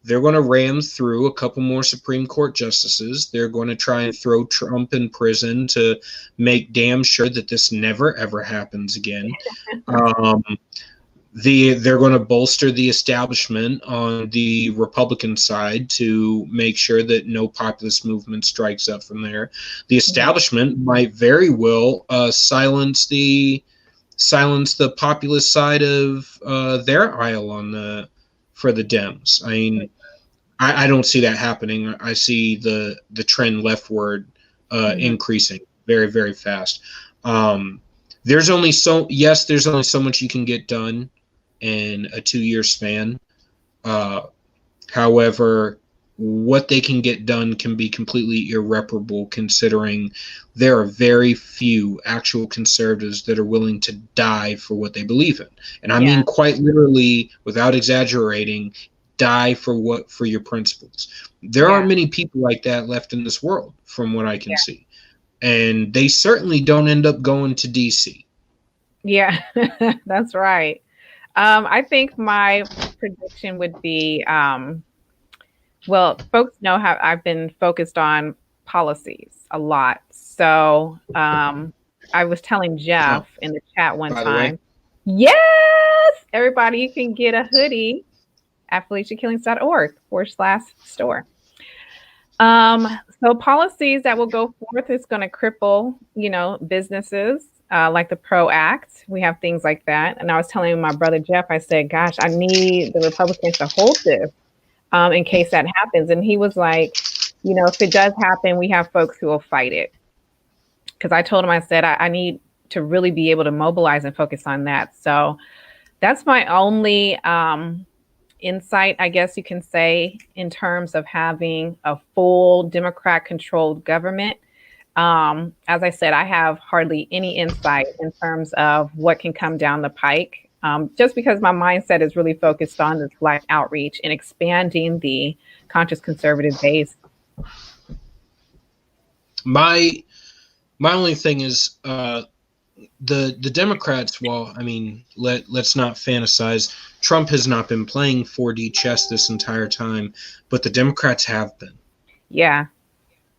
They're going to ram through a couple more Supreme Court justices. They're going to try and throw Trump in prison to make damn sure that this never ever happens again. Um, they're going to bolster the establishment on the Republican side to make sure that no populist movement strikes up from there. The yeah, establishment might very well silence the populist side of their aisle on the for the Dems. I mean, I don't see that happening. I see the trend leftward mm-hmm. increasing very very fast. Um, there's only so much you can get done in a 2 year span. Uh, However, what they can get done can be completely irreparable considering there are very few actual conservatives that are willing to die for what they believe in. And I Yeah, mean quite literally, without exaggerating, die for your principles. There yeah, aren't many people like that left in this world from what I can yeah, see. And they certainly don't end up going to DC. yeah. That's right. I think my prediction would be, well, folks know how I've been focused on policies a lot. So, I was telling Oh, Jeff in the chat one by the way, time, yes, everybody, you can get a hoodie at FeliciaKillings.org/store. Um, so policies that will go forth is going to cripple, businesses like the PRO Act. We have things like that. And I was telling my brother Jeff, I said, gosh, I need the Republicans to hold this in case that happens. And he was like, if it does happen, we have folks who will fight it. Because I told him, I said, I need to really be able to mobilize and focus on that. So that's my only insight, I guess you can say, in terms of having a full Democrat controlled government. As I said, I have hardly any insight in terms of what can come down the pike, just because my mindset is really focused on this Black outreach and expanding the conscious conservative base. my my only thing is the Democrats. Well, I mean, let's not fantasize. Trump has not been playing 4D chess this entire time, but the Democrats have been. Yeah,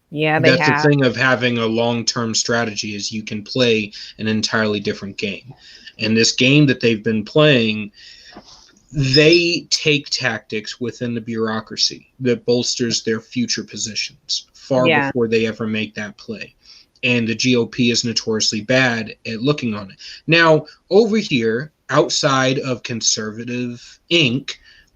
yeah, they That's the have. thing of having a long-term strategy is you can play an entirely different game. And this game that they've been playing, they take tactics within the bureaucracy that bolsters their future positions far Yeah. before they ever make that play. And the GOP is notoriously bad at looking on it. Now, over here, outside of conservative Inc.,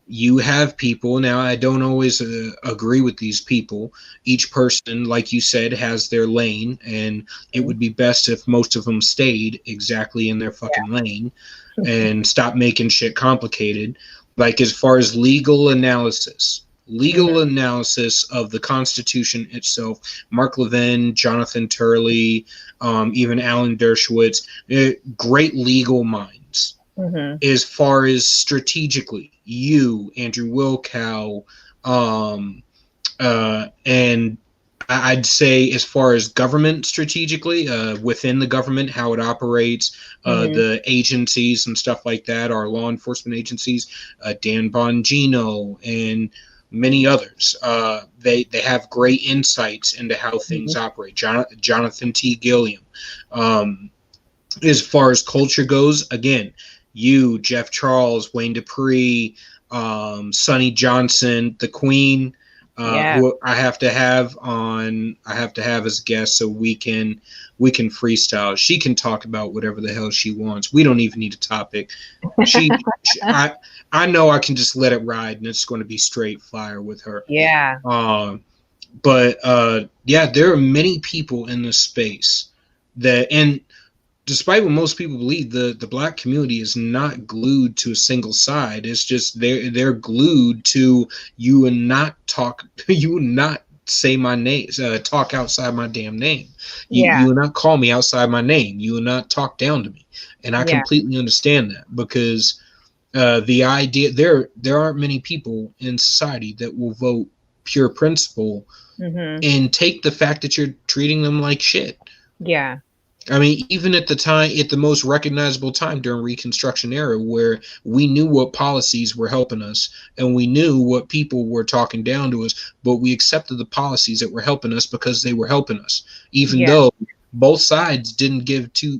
you have people. Now, I don't always agree with these people. Each person, like you said, has their lane, and it would be best if most of them stayed exactly in their fucking lane and stop making shit complicated. Like, as far as Mm-hmm. legal analysis of the Constitution itself, Mark Levin, Jonathan Turley, even Alan Dershowitz, great legal minds. Mm-hmm. As far as strategically, you, Andrew Wilkow, and I'd say as far as government strategically, within the government, how it operates, Mm-hmm. the agencies and stuff like that, our law enforcement agencies, Dan Bongino and many others. They have great insights into how things operate. Jonathan T. Gilliam. As far as culture goes, again, you, Jeff Charles, Wayne Dupree, Sonny Johnson, the Queen, Yeah. who I have to have as a guest so we can freestyle. She can talk about whatever the hell she wants. We don't even need a topic. I know I can just let it ride and it's going to be straight fire with her. Yeah. But yeah, there are many people in this space that, and despite what most people believe, the black community is not glued to a single side. It's just they're glued to you and not talk you and not say my name, talk outside my damn name. You will not call me outside my name. You will not talk down to me. And I completely understand that, because the idea there aren't many people in society that will vote pure principle and take the fact that you're treating them like shit. Yeah. I mean, even at the most recognizable time during Reconstruction era, where we knew what policies were helping us and we knew what people were talking down to us, but we accepted the policies that were helping us because they were helping us, even though both sides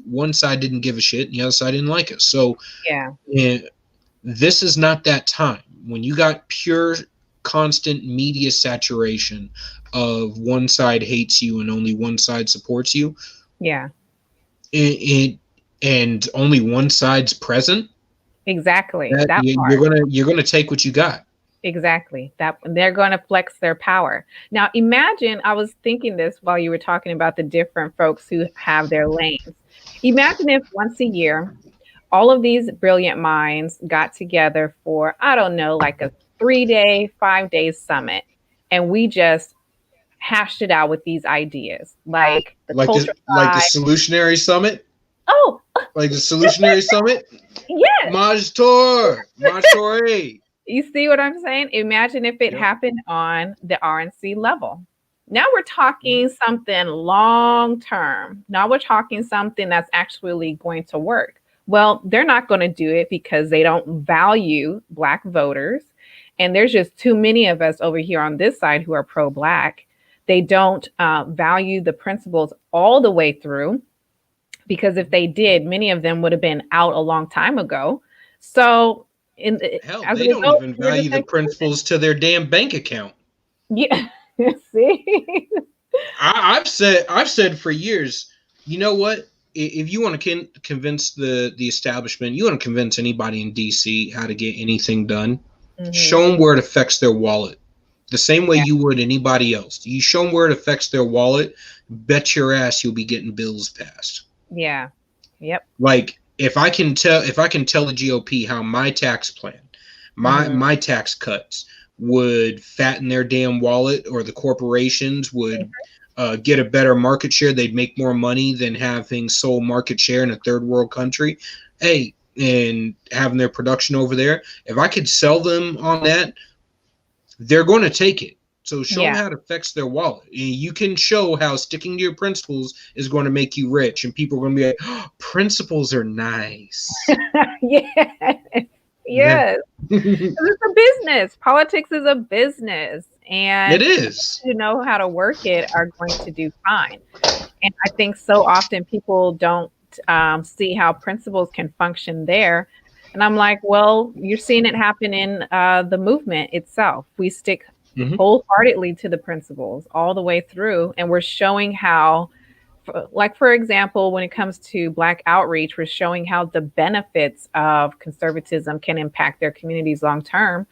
one side didn't give a shit and the other side didn't like us. So this is not that time when you got pure constant media saturation of one side hates you and only one side supports you. Yeah. And only one side's present. Exactly. You're gonna take what you got. Exactly. That they're going to flex their power. Now, imagine, I was thinking this while you were talking about the different folks who have their lanes. Imagine if once a year, all of these brilliant minds got together for, I don't know, like a 3-day, 5-day summit, and we just hashed it out with these ideas, like the solutionary summit. Oh, like the solutionary summit. Yes. Majtor. You see what I'm saying? Imagine if it happened on the RNC level. Now we're talking something long term. Now we're talking something that's actually going to work. Well, they're not going to do it because they don't value Black voters. And there's just too many of us over here on this side who are pro-Black. They don't value the principles all the way through, because if they did, many of them would have been out a long time ago. So they don't even value the principles to their damn bank account. Yeah. See? I've said for years, you know what? If you want to convince the establishment, you want to convince anybody in DC how to get anything done, show them where it affects their wallet. The same way you would anybody else. You show them where it affects their wallet, bet your ass you'll be getting bills passed. Yeah. Yep. Like, if I can tell the GOP how my tax plan, my tax cuts would fatten their damn wallet, or the corporations would get a better market share, they'd make more money than having sole market share in a third world country. Hey, and having their production over there. If I could sell them on that, they're going to take it. So show them how it affects their wallet. And you can show how sticking to your principles is going to make you rich. And people are going to be like, oh, principles are nice. Yes. It's a business. Politics is a business. And it is. Who know how to work it are going to do fine. And I think so often people don't see how principles can function there. And I'm like, well, you're seeing it happen in the movement itself. We stick wholeheartedly to the principles all the way through. And we're showing how, like, for example, when it comes to Black outreach, we're showing how the benefits of conservatism can impact their communities long term.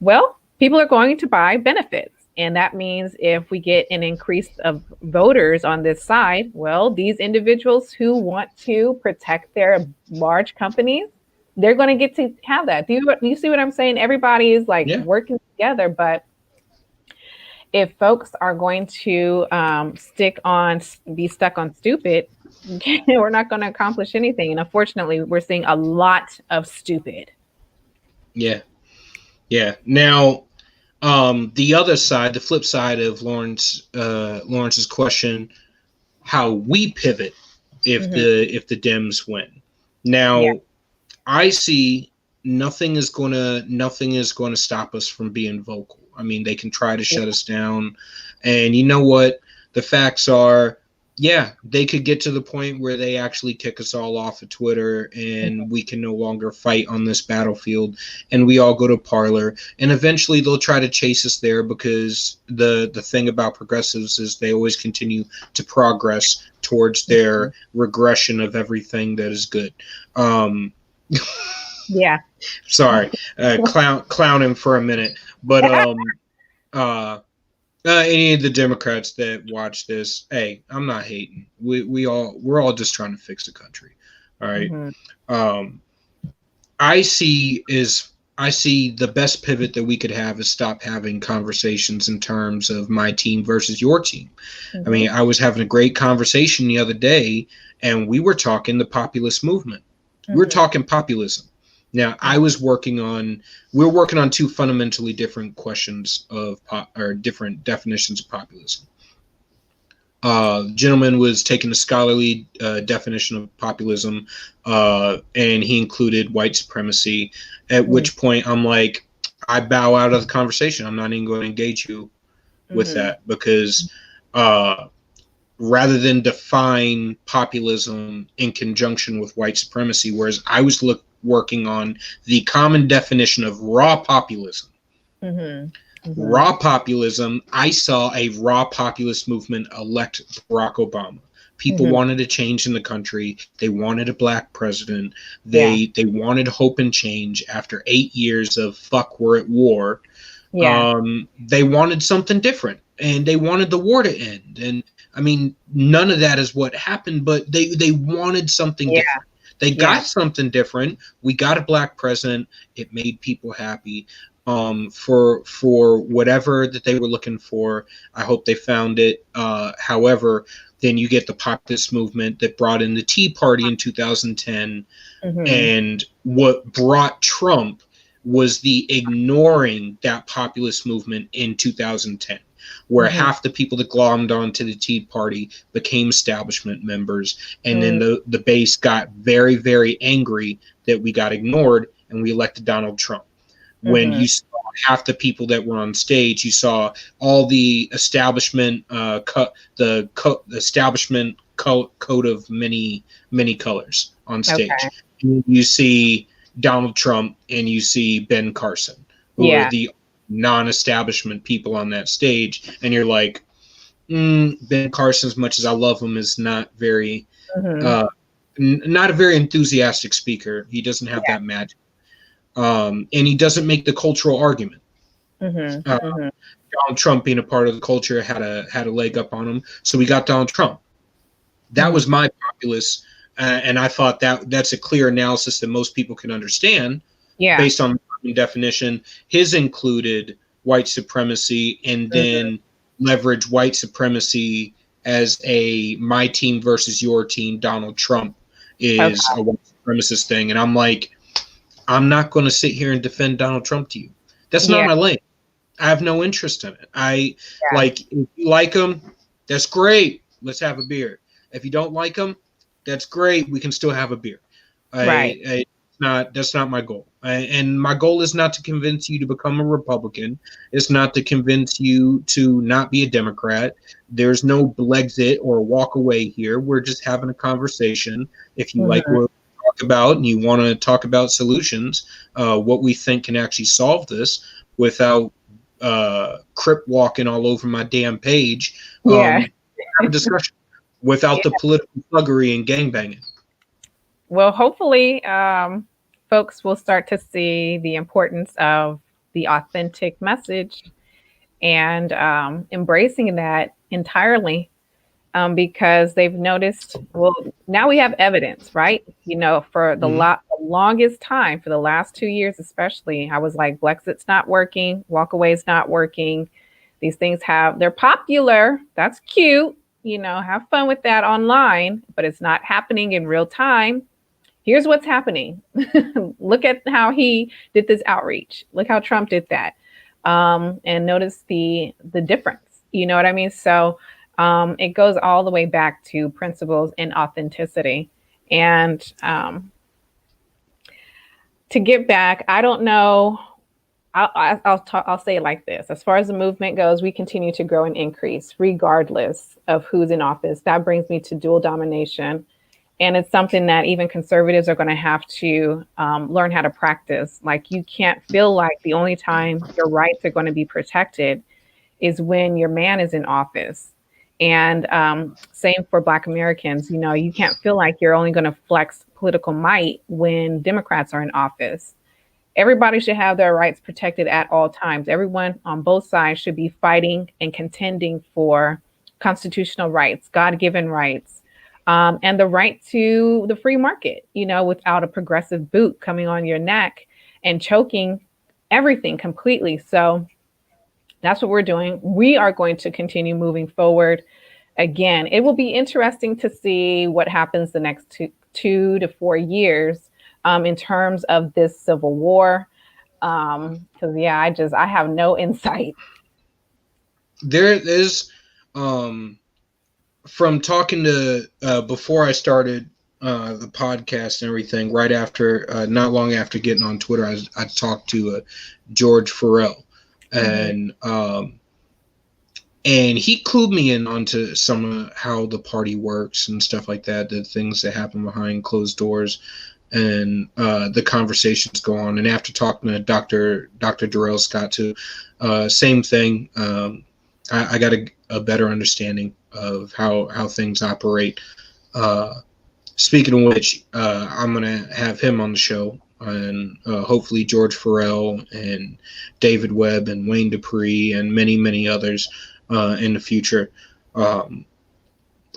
Well, people are going to buy benefits. And that means if we get an increase of voters on this side, well, these individuals who want to protect their large companies, they're going to get to have that. Do you see what I'm saying? Everybody is like working together, but if folks are going to be stuck on stupid, we're not going to accomplish anything. And unfortunately, we're seeing a lot of stupid. Yeah. Now, the other side, the flip side of Lawrence's question, how we pivot if the Dems win. Now, I see nothing is going to stop us from being vocal. I mean, they can try to shut us down. And you know what? The facts are, yeah, they could get to the point where they actually kick us all off of Twitter and we can no longer fight on this battlefield and we all go to Parler, and eventually they'll try to chase us there because the thing about progressives is they always continue to progress towards their regression of everything that is good. Um, Yeah. sorry, clowning for a minute, but uh any of the Democrats that watch this, hey, I'm not hating. We're all just trying to fix the country. All right. Mm-hmm. Um, I see is I see the best pivot that we could have is stop having conversations in terms of my team versus your team. I Mm-hmm. mean, I was having a great conversation the other day, and we were talking the populist movement. We were Mm-hmm. talking populism. Now, Yeah. we're working on two fundamentally different questions or different definitions of populism. Gentleman was taking a scholarly definition of populism, and he included white supremacy. At which point, I'm like, I bow out of the conversation. I'm not even going to engage you with Mm-hmm. that because uh, rather than define populism in conjunction with white supremacy, whereas I was working on the common definition of raw populism. Mm-hmm. Mm-hmm. Raw populism, I saw a raw populist movement elect Barack Obama. People Mm-hmm. wanted a change in the country. They wanted a black president. Yeah. They wanted hope and change after 8 years of fuck, we're at war. Yeah. They wanted something different, and they wanted the war to end. And I mean, none of that is what happened, but they wanted something Yeah. different. They Yeah. got something different. We got a black president. It made people happy. For whatever that they were looking for, I hope they found it. However, then you get the populist movement that brought in the Tea Party in 2010, Mm-hmm. and what brought Trump was the ignoring that populist movement in 2010, where Mm-hmm. half the people that glommed onto the Tea Party became establishment members, and then the base got very, very angry that we got ignored and we elected Donald Trump. When Mm-hmm. you saw half the people that were on stage, you saw all the establishment, the establishment coat of many colors on Okay. stage. You see Donald Trump and you see Ben Carson, who are Yeah. the non-establishment people on that stage, and you're like, Ben Carson, as much as I love him, is not very, Mm-hmm. uh, not a very enthusiastic speaker. He doesn't have Yeah. that magic, and he doesn't make the cultural argument. Mm-hmm. Uh, Mm-hmm. Donald Trump being a part of the culture had a leg up on him, so we got Donald Trump. That Mm-hmm. was my populace, and I thought that's a clear analysis that most people can understand Yeah. based on the definition. His included white supremacy, and Mm-hmm. then leverage white supremacy as a my team versus your team. Donald Trump Okay. is a white supremacist thing, and I'm like, I'm not going to sit here and defend Donald Trump to you. That's not Yeah. my lane. I have no interest in it. I Yeah. like if you like him, that's great. Let's have a beer. If you don't like him, that's great. We can still have a beer. Right. That's not my goal. And my goal is not to convince you to become a Republican. It's not to convince you to not be a Democrat. There's no Blexit or walk away here. We're just having a conversation. If you like Mm-hmm. what we talk about and you want to talk about solutions, what we think can actually solve this without crip walking all over my damn page, Yeah. have a discussion without the political thuggery and gangbanging. Well, hopefully, folks will start to see the importance of the authentic message and embracing that entirely because they've noticed. Well, now we have evidence, right? You know, for Mm-hmm. the longest time, for the last 2 years especially, I was like, Brexit's not working, walkaway's not working. These things they're popular. That's cute. You know, have fun with that online, but it's not happening in real time. Here's what's happening. Look at how he did this outreach. Look how Trump did that. And notice the difference. You know what I mean? So it goes all the way back to principles and authenticity. And to get back, I don't know I'll say it like this. As far as the movement goes, we continue to grow and increase regardless of who's in office. That brings me to dual domination. And it's something that even conservatives are going to have to learn how to practice. Like, you can't feel like the only time your rights are going to be protected is when your man is in office. And same for Black Americans. You know, you can't feel like you're only going to flex political might when Democrats are in office. Everybody should have their rights protected at all times. Everyone on both sides should be fighting and contending for constitutional rights, God given rights, and the right to the free market, you know, without a progressive boot coming on your neck and choking everything completely. So that's what we're doing. We are going to continue moving forward. Again, it will be interesting to see what happens the next 2 to 4 years in terms of this civil war. Because yeah, I have no insight. There is, from talking to before I started the podcast and everything. Right after, not long after getting on Twitter, I talked to George Farrell, and and he clued me in onto some of how the party works and stuff like that, the things that happen behind closed doors, and the conversations go on. And after talking to Dr. Darrell Scott too, same thing. I got a better understanding of how things operate. Speaking of which, I'm gonna have him on the show, and hopefully George Farrell and David Webb and Wayne Dupree and many others in the future.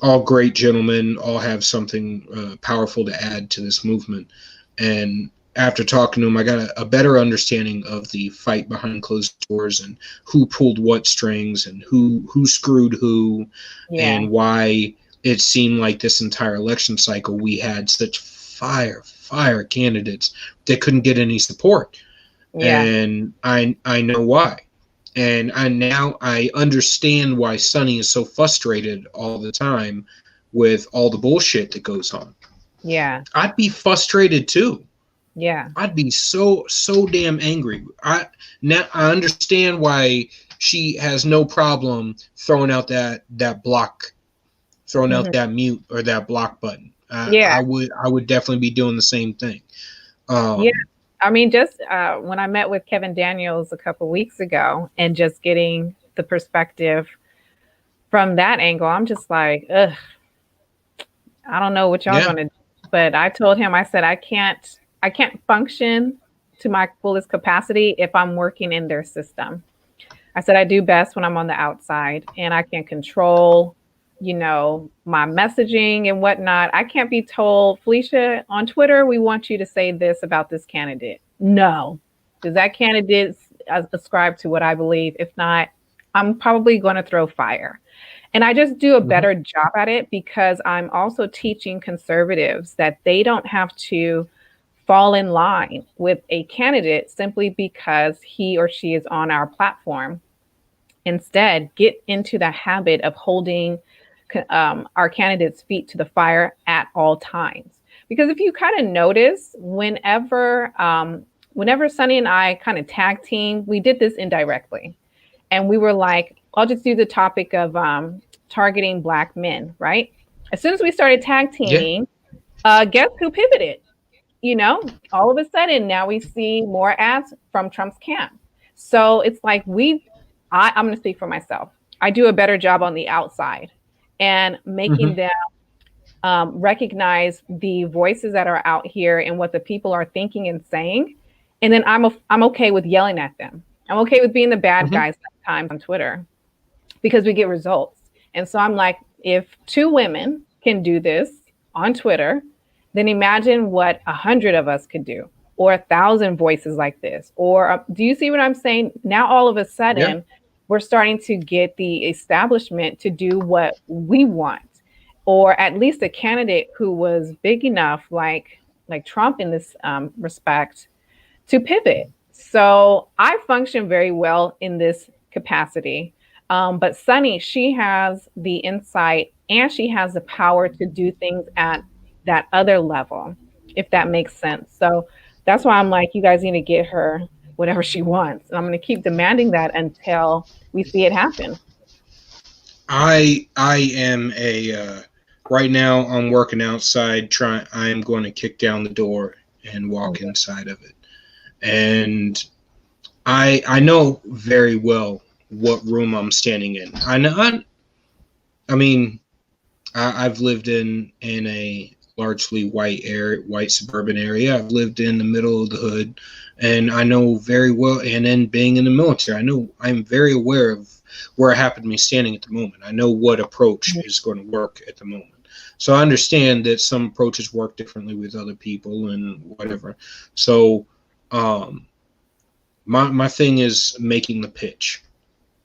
All great gentlemen, all have something powerful to add to this movement. And after talking to them, I got a better understanding of the fight behind closed doors and who pulled what strings and who screwed who, Yeah. and why it seemed like this entire election cycle we had such fire candidates that couldn't get any support. Yeah. And I know why. And now I understand why Sonny is so frustrated all the time with all the bullshit that goes on. Yeah. I'd be frustrated too. Yeah. I'd be so damn angry. I understand why she has no problem throwing out that block, throwing out that mute or that block button. Yeah. I would definitely be doing the same thing. Yeah. I mean, just when I met with Kevin Daniels a couple weeks ago and just getting the perspective from that angle, I'm just like, ugh, I don't know what y'all gonna do. But I told him, I said, I can't function to my fullest capacity if I'm working in their system. I said, I do best when I'm on the outside and I can control, you know, my messaging and whatnot. I can't be told, Felecia, on Twitter, we want you to say this about this candidate. No. Does that candidate ascribe to what I believe? If not, I'm probably going to throw fire. And I just do a better job at it because I'm also teaching conservatives that they don't have to fall in line with a candidate simply because he or she is on our platform. Instead, get into the habit of holding our candidates' feet to the fire at all times. Because if you kind of notice, whenever Sonny and I kind of tag team, we did this indirectly. And we were like, I'll just do the topic of targeting Black men, right? As soon as we started tag teaming, guess who pivoted? You know, all of a sudden now we see more ads from Trump's camp. So it's like I'm going to speak for myself. I do a better job on the outside and making them recognize the voices that are out here and what the people are thinking and saying. And then I'm okay with yelling at them. I'm okay with being the bad guy sometimes on Twitter because we get results. And so I'm like, if 2 women can do this on Twitter, then imagine what 100 of us could do, or 1,000 voices like this. Or do you see what I'm saying? Now, all of a sudden, we're starting to get the establishment to do what we want, or at least a candidate who was big enough, like Trump in this respect, to pivot. So I function very well in this capacity. But Sunny, she has the insight and she has the power to do things at that other level, if that makes sense. So that's why I'm like, you guys need to get her whatever she wants. And I'm going to keep demanding that until we see it happen. I am a right now I'm working outside trying I am going to kick down the door and walk Mhm. inside of it. And I know very well what room I'm standing in. I mean I've lived in a largely white suburban area. I've lived in the middle of the hood, and I know very well. And then being in the military, I know I'm very aware of where I happen to be standing at the moment. I know what approach is going to work at the moment. So I understand that some approaches work differently with other people and whatever. So um, my thing is making the pitch.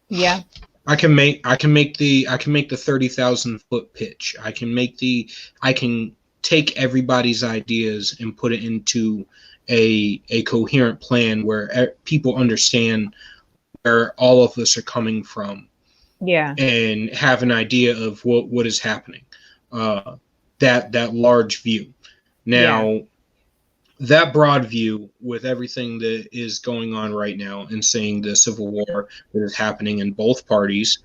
Yeah. I can make the 30,000 foot pitch. I can take everybody's ideas and put it into a coherent plan where people understand where all of us are coming from Yeah. and have an idea of what is happening. Uh, that large view. Yeah. Now, that broad view with everything that is going on right now and seeing the civil war that is happening in both parties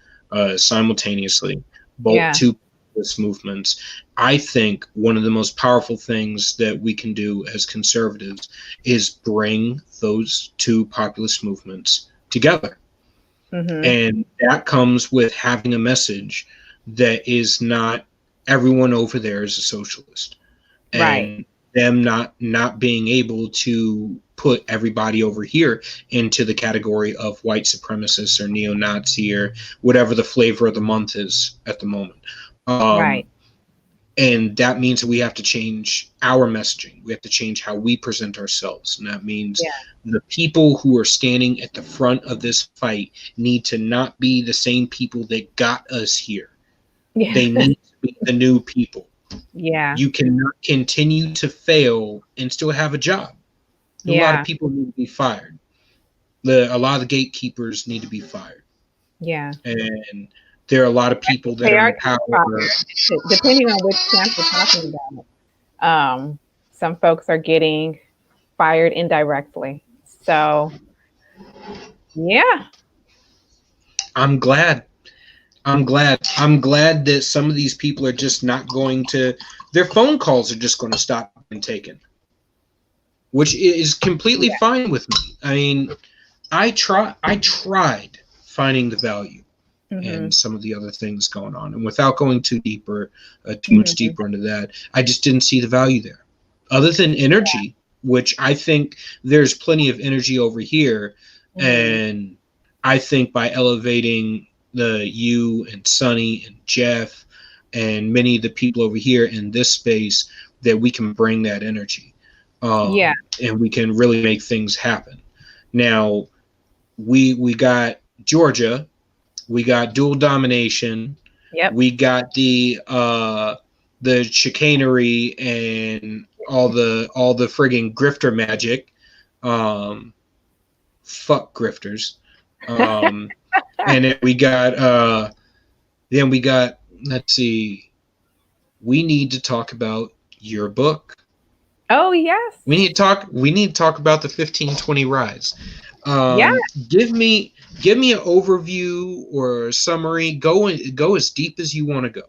simultaneously, both Yeah. two populist movements, I think one of the most powerful things that we can do as conservatives is bring those two populist movements together. Mhm. And that comes with having a message that is not everyone over there is a socialist Right. and them not being able to put everybody over here into the category of white supremacists or neo-Nazi or whatever the flavor of the month is at the moment. Right. Um, and that means that we have to change our messaging. We have to change how we present ourselves. And that means Yeah. the people who are standing at the front of this fight need to not be the same people that got us here. Yeah. They need to be the new people. Yeah. You cannot continue to fail and still have a job. A lot of Yeah. people need to be fired. A lot of the gatekeepers need to be fired, Yeah. and there are a lot of people that are in Hierarchy power. problem, depending on which camp we're talking about. Some folks are getting fired indirectly. So, yeah. I'm glad. I'm glad that some of these people are just not going to. Their phone calls are just going to stop being taken, which is completely Yeah. fine with me. I mean, I tried finding the value and Mhm. some of the other things going on. And without going too much Mhm. deeper into that, I just didn't see the value there. Other than energy, which I think there's plenty of energy over here, Mhm. and I think by elevating the you and Sonny and Jeff and many of the people over here in this space, that we can bring that energy, Yeah. and we can really make things happen. Now we got Georgia, we got dual domination, Yep. we got the chicanery and all the frigging grifter magic. Um, fuck grifters. Um, and then we got let's see. We need to talk about your book. Oh, yes. We need to talk about the 1520 rise. Yeah. Give me an overview or a summary. Go as deep as you want to go.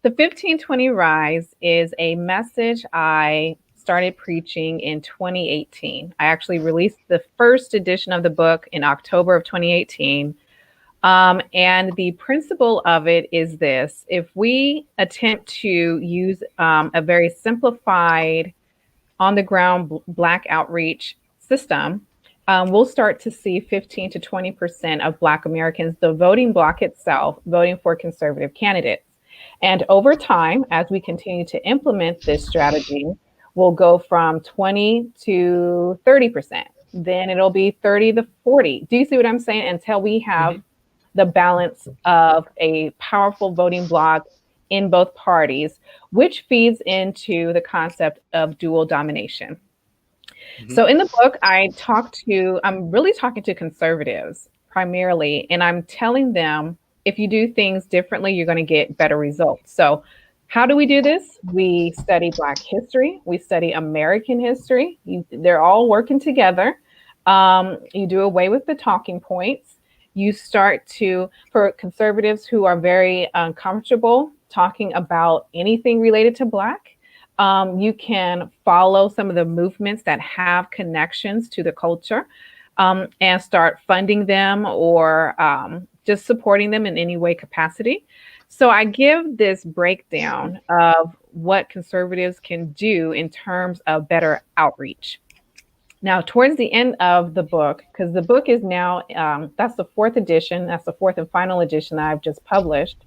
The 1520 Rise is a message I started preaching in 2018. I actually released the first edition of the book in October of 2018. And the principle of it is this: if we attempt to use a very simplified, on the ground Black outreach system, we'll start to see 15 to 20% of Black Americans, the voting bloc itself, voting for conservative candidates. And over time, as we continue to implement this strategy, we'll go from 20 to 30%. Then it'll be 30 to 40. Do you see what I'm saying? Until we have Mm-hmm. the balance of a powerful voting bloc in both parties, which feeds into the concept of dual domination. Mm-hmm. So in the book, I'm really talking to conservatives primarily, and I'm telling them if you do things differently, you're going to get better results. So, how do we do this? We study Black history, we study American history. They're all working together. You do away with the talking points. You start to, for conservatives who are very uncomfortable talking about anything related to Black, you can follow some of the movements that have connections to the culture, and start funding them, or just supporting them in any way capacity. So I give this breakdown of what conservatives can do in terms of better outreach. Now, towards the end of the book, because the book is now, that's the fourth edition, that's the fourth and final edition that I've just published.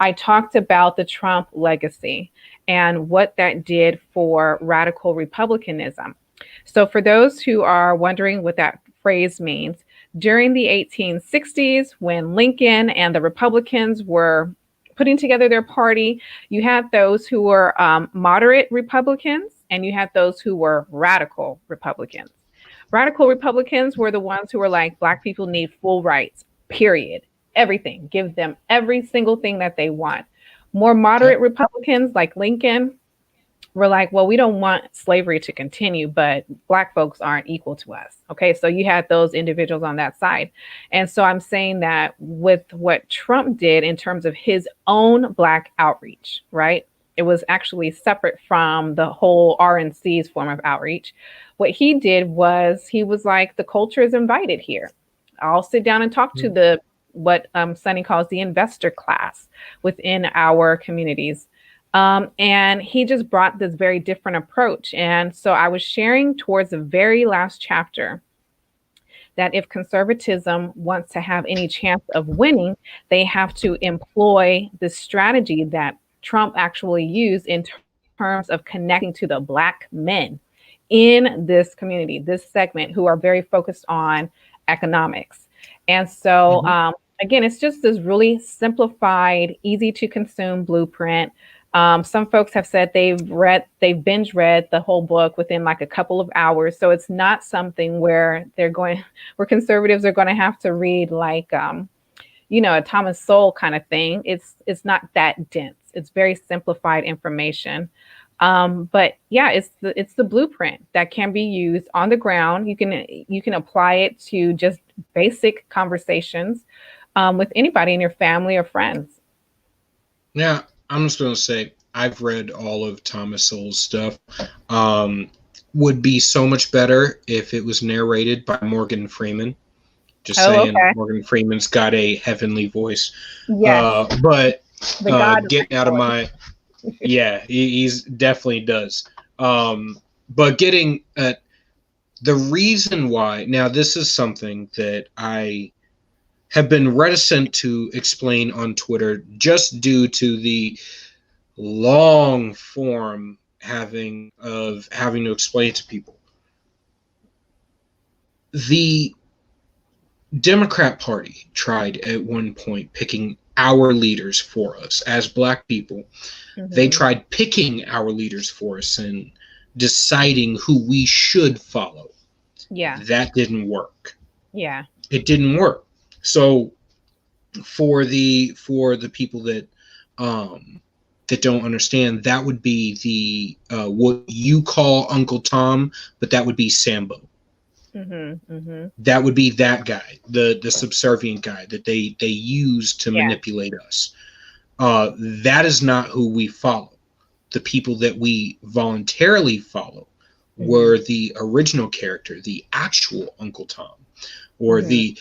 I talked about the Trump legacy and what that did for radical republicanism. So, for those who are wondering what that phrase means, during the 1860s, when Lincoln and the Republicans were putting together their party, you had those who were moderate Republicans and you had those who were radical Republicans. Radical Republicans were the ones who were like, Black people need full rights, period. Everything. Give them every single thing that they want. More moderate Republicans like Lincoln were like, well, we don't want slavery to continue, but Black folks aren't equal to us. Okay, so you had those individuals on that side. And so I'm saying that with what Trump did in terms of his own Black outreach, right? It was actually separate from the whole RNC's form of outreach. What he did was he was like, the culture is invited here. I'll sit down and talk to the what Sonny calls the investor class within our communities. And he just brought this very different approach. And so I was sharing towards the very last chapter that if conservatism wants to have any chance of winning, they have to employ the strategy that Trump actually used in terms of connecting to the Black men in this community, this segment, who are very focused on economics. And so, again, it's just this really simplified, easy to consume blueprint. Some folks have said they've binge read the whole book within like a couple of hours. So it's not something where where conservatives are going to have to read like, a Thomas Sowell kind of thing. It's not that dense. It's very simplified information. But yeah, it's the blueprint that can be used on the ground. You can apply it to just basic conversations with anybody in your family or friends. Yeah, I'm just going to say I've read all of Thomas Sowell's stuff. Would be so much better if it was narrated by Morgan Freeman. Just saying, okay. Morgan Freeman's got a heavenly voice. Yes. But God getting out of my... Yeah, he's definitely does. But getting the reason why... Now, this is something that I have been reticent to explain on Twitter just due to the long form having to explain it to people. The Democrat Party tried at one point picking our leaders for us as Black people. They tried picking our leaders for us and deciding who we should follow. Yeah. That didn't work. Yeah. It didn't work. So for the people that don't understand, that would be the what you call Uncle Tom, but that would be Sambo. That would be that guy, the subservient guy that they use to manipulate us. That is not who we follow. The people that we voluntarily follow were the original character, the actual Uncle Tom, or the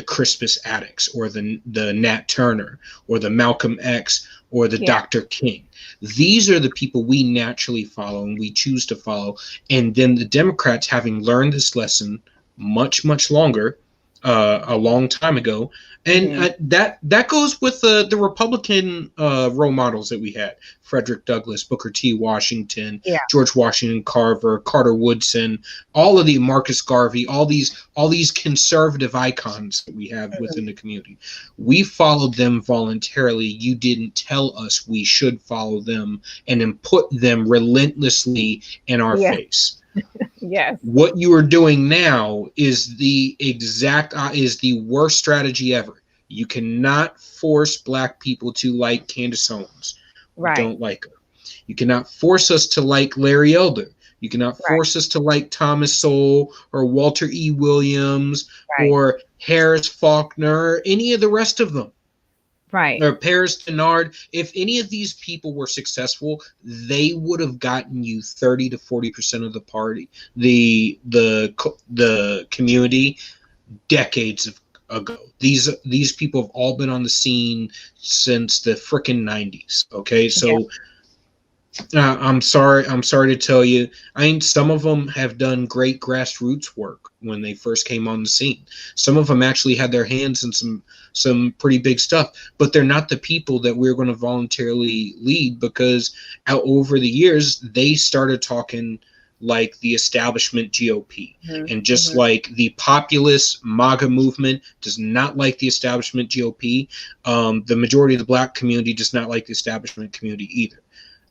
Crispus Attucks, or the Nat Turner, or the Malcolm X, or the Dr. King. These are the people we naturally follow and we choose to follow. And then the Democrats, having learned this lesson much, much longer, a long time ago, and that goes with the Republican role models that we had: Frederick Douglass, Booker T. Washington, George Washington Carver, Carter Woodson, all of the Marcus Garvey, all these conservative icons that we have within the community. We followed them voluntarily. You didn't tell us we should follow them and then put them relentlessly in our face. Yes. What you are doing now is the worst strategy ever. You cannot force Black people to like Candace Owens. Right. Don't like her. You cannot force us to like Larry Elder. You cannot Right. force us to like Thomas Sowell or Walter E. Williams Right. or Harris Faulkner or any of the rest of them. Right. Or Paris Denard. If any of these people were successful, they would have gotten you 30 to 40% of the party, the community decades ago. These people have all been on the scene since the frickin' 90s. Okay, Yeah. so I'm sorry. I'm sorry to tell you. I mean, some of them have done great grassroots work when they first came on the scene. Some of them actually had their hands in some pretty big stuff, but they're not the people that we're going to voluntarily lead because out over the years they started talking like the establishment GOP. Mm-hmm. And just Mm-hmm. like the populist MAGA movement does not like the establishment GOP, the majority of the black community does not like the establishment community either.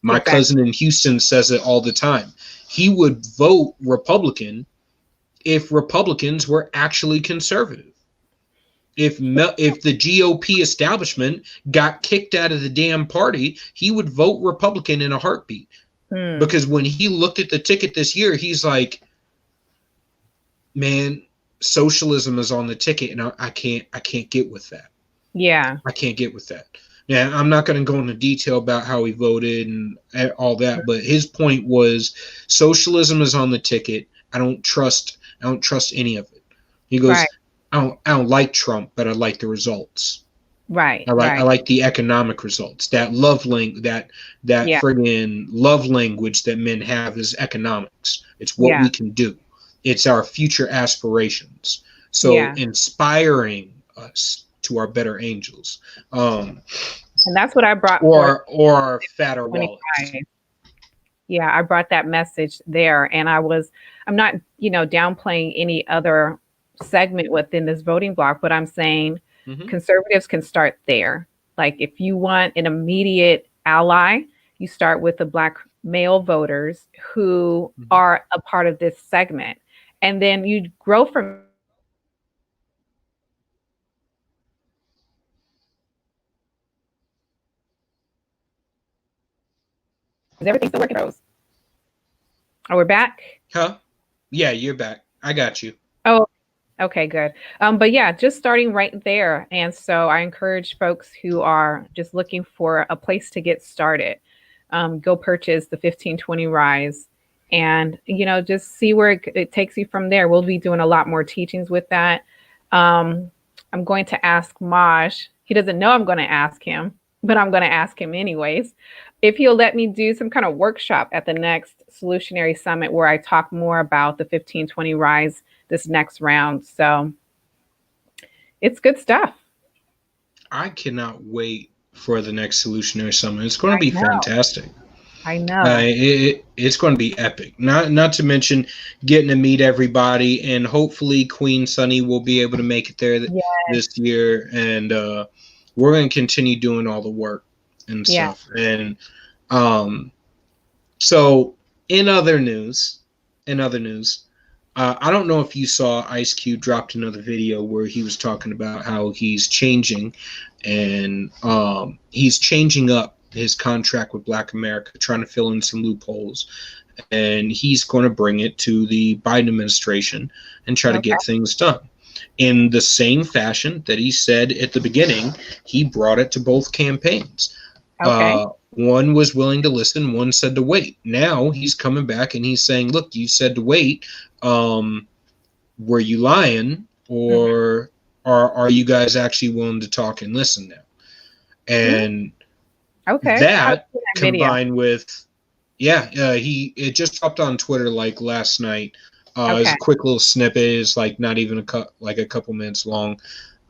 My Exactly. cousin in Houston says it all the time. He would vote Republican if Republicans were actually conservative. If the GOP establishment got kicked out of the damn party, he would vote Republican in a heartbeat. Mm. Because when he looked at the ticket this year, he's like, man, socialism is on the ticket, and I can't get with that. Yeah. I can't get with that. Yeah, I'm not going to go into detail about how he voted and all that, but his point was socialism is on the ticket. I don't trust any of it. He goes, Right. I don't like Trump, but I like the results. Right. I Right. like the economic results. That Yeah. friggin' love language that men have is economics. It's what Yeah. we can do. It's our future aspirations. So Yeah. inspiring us to our better angels. And that's what I brought forth Or fatter wallets. 25. Yeah, I brought that message there, and I'm not, downplaying any other segment within this voting block, but I'm saying conservatives can start there. Like, if you want an immediate ally, you start with the black male voters who are a part of this segment, and then you grow from. Is everything still working, Rose? Oh, we're back. Huh? Yeah, you're back. I got you. Oh, okay, good. But yeah, just starting right there. And so I encourage folks who are just looking for a place to get started, go purchase the 1520 Rise and, just see where it takes you from there. We'll be doing a lot more teachings with that. I'm going to ask Maj. He doesn't know I'm going to ask him, but I'm going to ask him anyways, if he'll let me do some kind of workshop at the next Solutionary Summit where I talk more about the 1520 Rise this next round. So it's good stuff. I cannot wait for the next Solutionary Summit. It's going to be fantastic. I know. It's going to be epic. Not to mention getting to meet everybody, and hopefully Queen Sunny will be able to make it there this year. And we're going to continue doing all the work and stuff. And so in other news, I don't know if you saw Ice Cube dropped another video where he was talking about how he's changing, and he's changing up his contract with Black America, trying to fill in some loopholes, and he's going to bring it to the Biden administration and try to get things done. In the same fashion that he said at the beginning, he brought it to both campaigns. Okay. One was willing to listen, one said to wait. Now he's coming back and he's saying, look, you said to wait. Were you lying, or are you guys actually willing to talk and listen now? And that combined with, it just dropped on Twitter like last night. It was a quick little snippet. It's like not even a couple minutes long.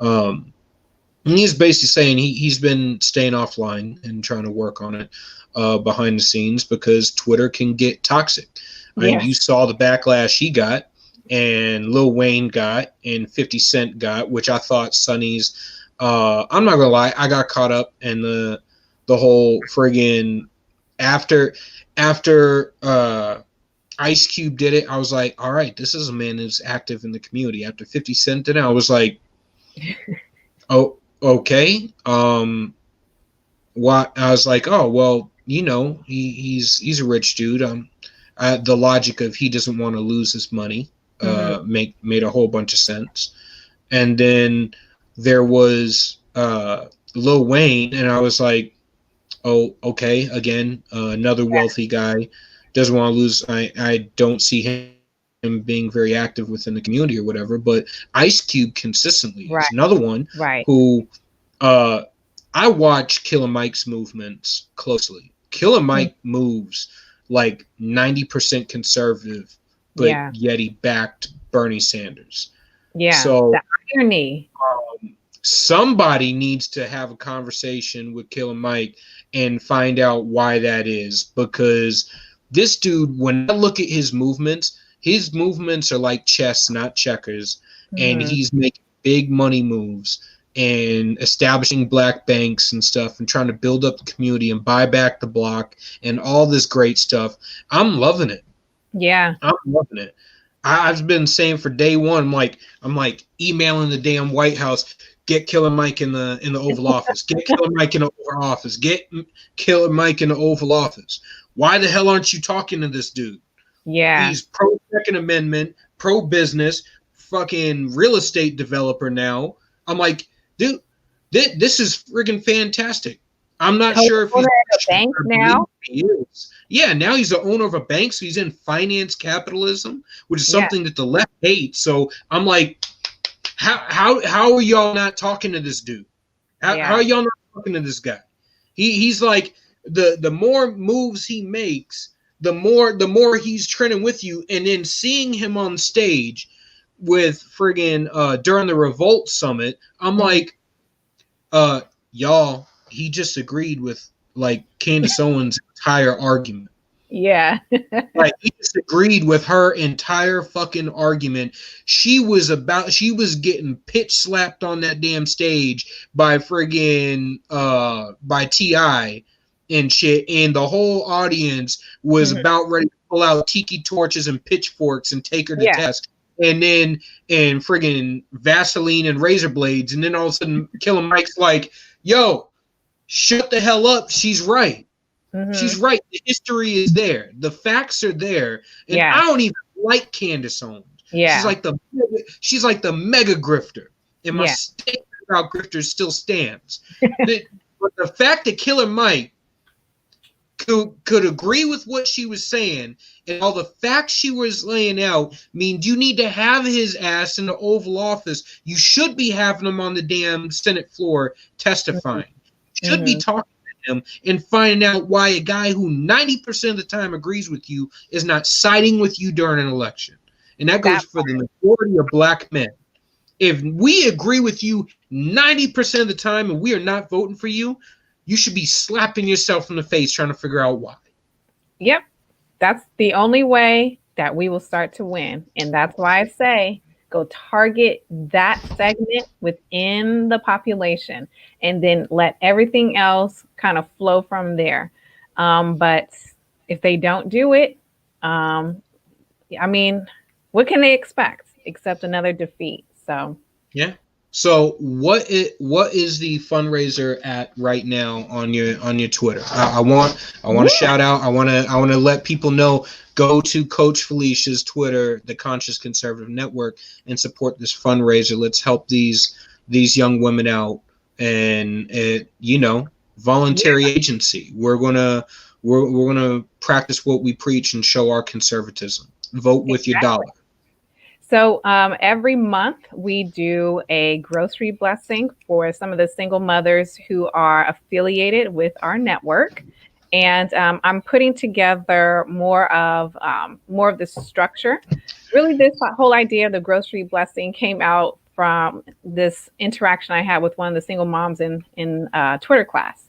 And he's basically saying he's been staying offline and trying to work on it behind the scenes because Twitter can get toxic. I mean, you saw the backlash he got, and Lil Wayne got, and 50 Cent got, which I thought Sonny's. I'm not gonna lie, I got caught up in the whole friggin' after Ice Cube did it. I was like, all right, this is a man who's active in the community. After 50 Cent did it, I was like, oh, okay. What? I was like, oh well, he's a rich dude. The logic of he doesn't want to lose his money made a whole bunch of sense. And then there was Lil Wayne, and I was like, oh, okay, again, another wealthy guy doesn't want to lose. I don't see him being very active within the community or whatever, but Ice Cube consistently is another Right. one Right. who uh, I watch Killer Mike's movements closely. Killer Mhm. Mike moves like 90% conservative, but Yeah. yet he backed Bernie Sanders. Yeah. The So irony. somebody needs to have a conversation with Killer Mike and find out why that is, because this dude, when I look at his movements are like chess, not checkers, and Hmm. he's making big money moves and establishing black banks and stuff and trying to build up the community and buy back the block and all this great stuff. I'm loving it. Yeah. I'm loving it. I've been saying for day one, I'm like emailing the damn White House, get Killer Mike in the Oval Office, get Killer Mike in the Oval Office, get Killer Mike in the Oval Office. Why the hell aren't you talking to this dude? Yeah. He's pro Second Amendment, pro business, fucking real estate developer now. I'm like, dude, this is friggin' fantastic. I'm not sure if he's Co-owner of a bank I believe now. he is. Yeah, now he's the owner of a bank, so he's in finance capitalism, which is Yeah. something that the left hates. So I'm like, how are y'all not talking to this dude? How Yeah. are y'all not talking to this guy? He's like the more moves he makes, the more he's trending with you, and then seeing him on stage with friggin' during the Revolt Summit, I'm Mhm. like, y'all, he just agreed with like Candace Owens' entire argument. Yeah. Like he just agreed with her entire fucking argument. She was getting pitch slapped on that damn stage by friggin' by T.I. and shit, and the whole audience was Mhm. about ready to pull out tiki torches and pitchforks and take her to Yeah. task. And friggin' Vaseline and razor blades, and then all of a sudden Killer Mike's like, yo, shut the hell up. She's right. She's Hmm. right. The history is there. The facts are there. And Yeah. I don't even like Candace Owens. She's Yeah. like the she's like the mega grifter. And my Yeah. statement about grifters still stands. But the fact that Killer Mike could agree with what she was saying and all the facts she was laying out means you need to have his ass in the Oval Office. You should be having him on the damn Senate floor testifying. You should be Hmm. talking to him and finding out why a guy who 90% of the time agrees with you is not siding with you during an election. And that That goes for the majority of black men. If we agree with you 90% of the time and we are not voting for you, you should be slapping yourself in the face trying to figure out why. Yep. That's the only way that we will start to win. And that's why I say go target that segment within the population and then let everything else kind of flow from there. But if they don't do it, um, I mean, what can they expect except another defeat? So, Yeah. So what is the fundraiser at right now on your Twitter? I want to yeah. shout out. I want to let people know. Go to Coach Felicia's Twitter, the Conscious Conservative Network, and support this fundraiser. Let's help these young women out, and voluntary agency. We're gonna practice what we preach and show our conservatism. Vote with your dollar. So every month we do a grocery blessing for some of the single mothers who are affiliated with our network, and I'm putting together more of the structure. Really, this whole idea of the grocery blessing came out from this interaction I had with one of the single moms in Twitter class.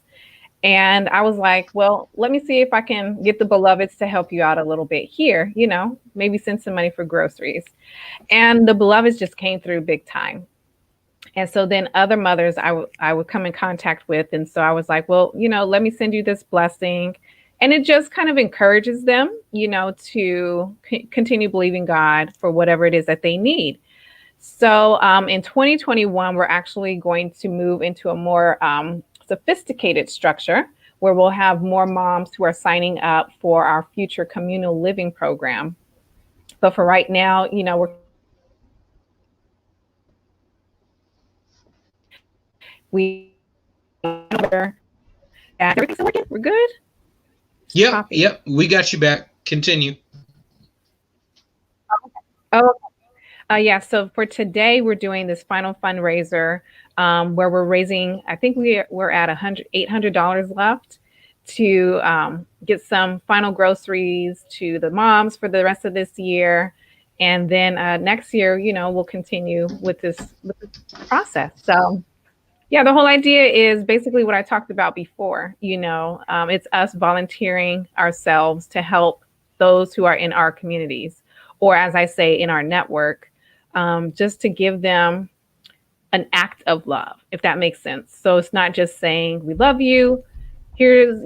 And I was like, well, let me see if I can get the beloveds to help you out a little bit here, maybe send some money for groceries. And the beloveds just came through big time. And so then other mothers I would come in contact with. And so I was like, well, let me send you this blessing. And it just kind of encourages them, to continue believing God for whatever it is that they need. So in 2021, we're actually going to move into a more sophisticated structure where we'll have more moms who are signing up for our future communal living program. But for right now, we're keeping it small. We and everything's still working. We're good. It's Yep, choppy. yep. We got you back. Continue. Oh, yeah. So for today, we're doing this final fundraiser where we're raising. I think we're at $800 left to get some final groceries to the moms for the rest of this year, and then next year, we'll continue with this process. So yeah, the whole idea is basically what I talked about before. It's us volunteering ourselves to help those who are in our communities, or as I say, in our network, just to give them an act of love, if that makes sense. So it's not just saying, we love you. Here's,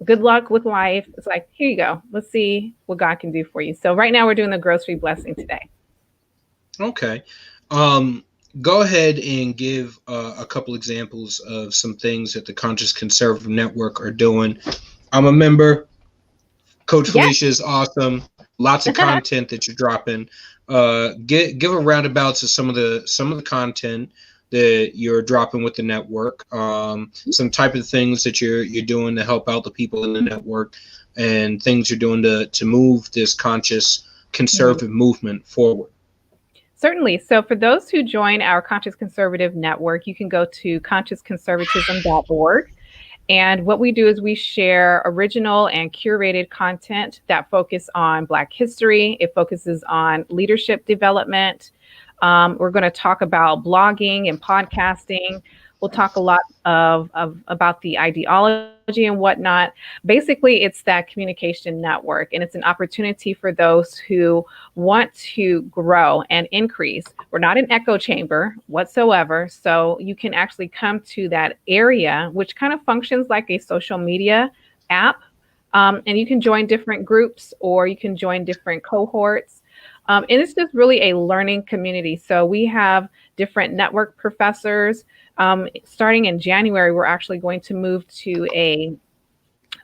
good luck with life. It's like, here you go. Let's see what God can do for you. So right now we're doing the grocery blessing today. Okay. Um, Go ahead and give a couple examples of some things that the Conscious Conservative Network are doing. I'm a member. Coach Yeah. Felecia is awesome. Lots of content that you're dropping. Give a roundabouts of some of the content that you're dropping with the network. Some type of things that you're doing to help out the people in the network, and things you're doing to move this conscious conservative movement forward. Certainly. So, for those who join our Conscious Conservative Network, you can go to consciousconservatism.org. And what we do is we share original and curated content that focus on Black history. It focuses on leadership development. We're going to talk about blogging and podcasting. We'll talk a lot of about the ideology and whatnot. Basically, it's that communication network, and it's an opportunity for those who want to grow and increase. We're not an echo chamber whatsoever, so you can actually come to that area, which kind of functions like a social media app, and you can join different groups or you can join different cohorts. And it's just really a learning community. So we have different network professors. Starting in January, we're actually going to move to a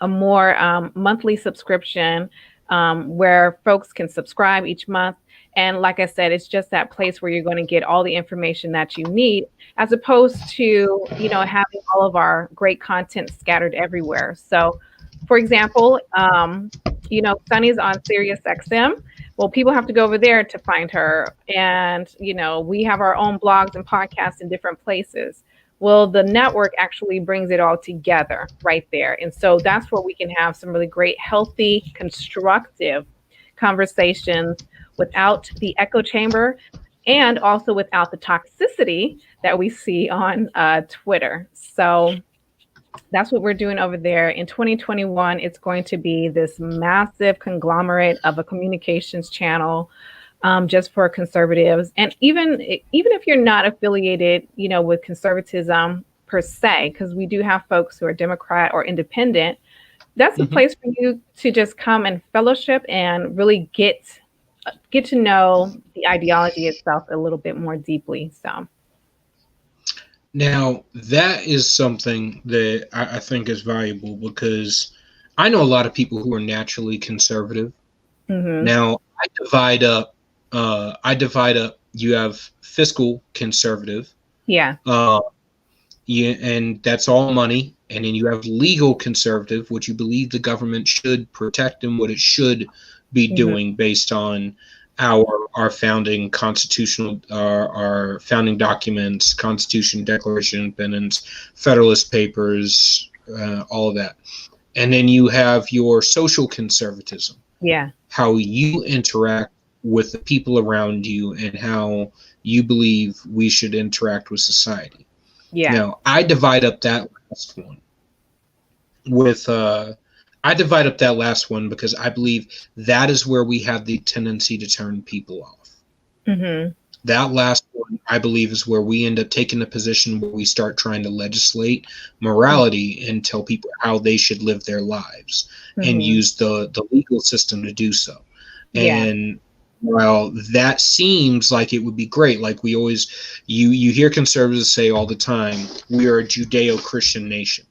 more monthly subscription where folks can subscribe each month. And like I said, it's just that place where you're going to get all the information that you need, as opposed to, having all of our great content scattered everywhere. So, for example, Sunny's on Sirius XM. Well, people have to go over there to find her. And, we have our own blogs and podcasts in different places. Well, the network actually brings it all together right there. And so that's where we can have some really great, healthy, constructive conversations without the echo chamber and also without the toxicity that we see on Twitter. So that's what we're doing over there. In 2021, it's going to be this massive conglomerate of a communications channel just for conservatives. And even if you're not affiliated, with conservatism per se, because we do have folks who are Democrat or independent, that's a place for you to just come and fellowship and really get to know the ideology itself a little bit more deeply. So. Now, that is something that I think is valuable because I know a lot of people who are naturally conservative. Mm-hmm. Now, I divide up. You have fiscal conservative. Yeah. Yeah, and that's all money. And then you have legal conservative, which you believe the government should protect and what it should be Mm-hmm. doing based on our founding constitutional our founding documents, Constitution, Declaration of Independence, Federalist Papers, all of that. And then you have your social conservatism, Yeah. how you interact with the people around you and how you believe we should interact with society. Yeah. Now, I divide up that last one with I divide up that last one because I believe that is where we have the tendency to turn people off. Mm-hmm. That last one, I believe, is where we end up taking a position where we start trying to legislate morality and tell people how they should live their lives and Mm-hmm. use the legal system to do so. Yeah. And while that seems like it would be great, like we always, you hear conservatives say all the time, we are a Judeo-Christian nation.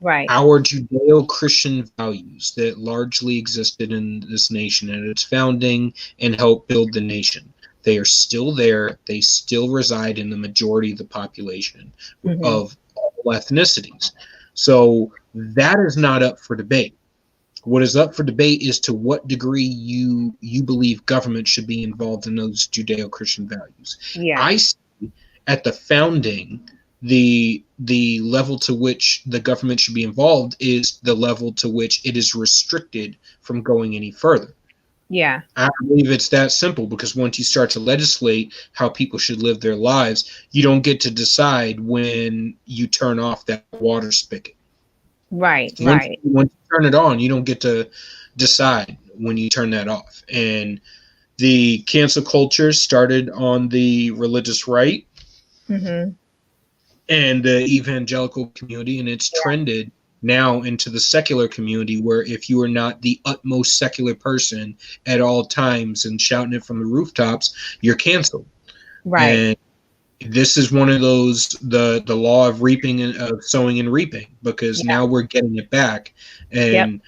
Right. Our Judeo-Christian values that largely existed in this nation at its founding and helped build the nation, they are still there. They still reside in the majority of the population Hmm. of all ethnicities. So that is not up for debate. What is up for debate is to what degree you believe government should be involved in those Judeo-Christian values. Yeah. I see at the founding the level to which the government should be involved is the level to which it is restricted from going any further. Yeah. I believe it's that simple because once you start to legislate how people should live their lives, you don't get to decide when you turn off that water spigot. Right. Once, Right. once you turn it on, you don't get to decide when you turn that off. And the cancel culture started on the religious right Hmm. and the evangelical community, and it's Yeah. trended now into the secular community where if you are not the utmost secular person at all times and shouting it from the rooftops, you're canceled. Right. And this is one of those the law of reaping and of sowing and reaping because Yeah. now we're getting it back, Yep. and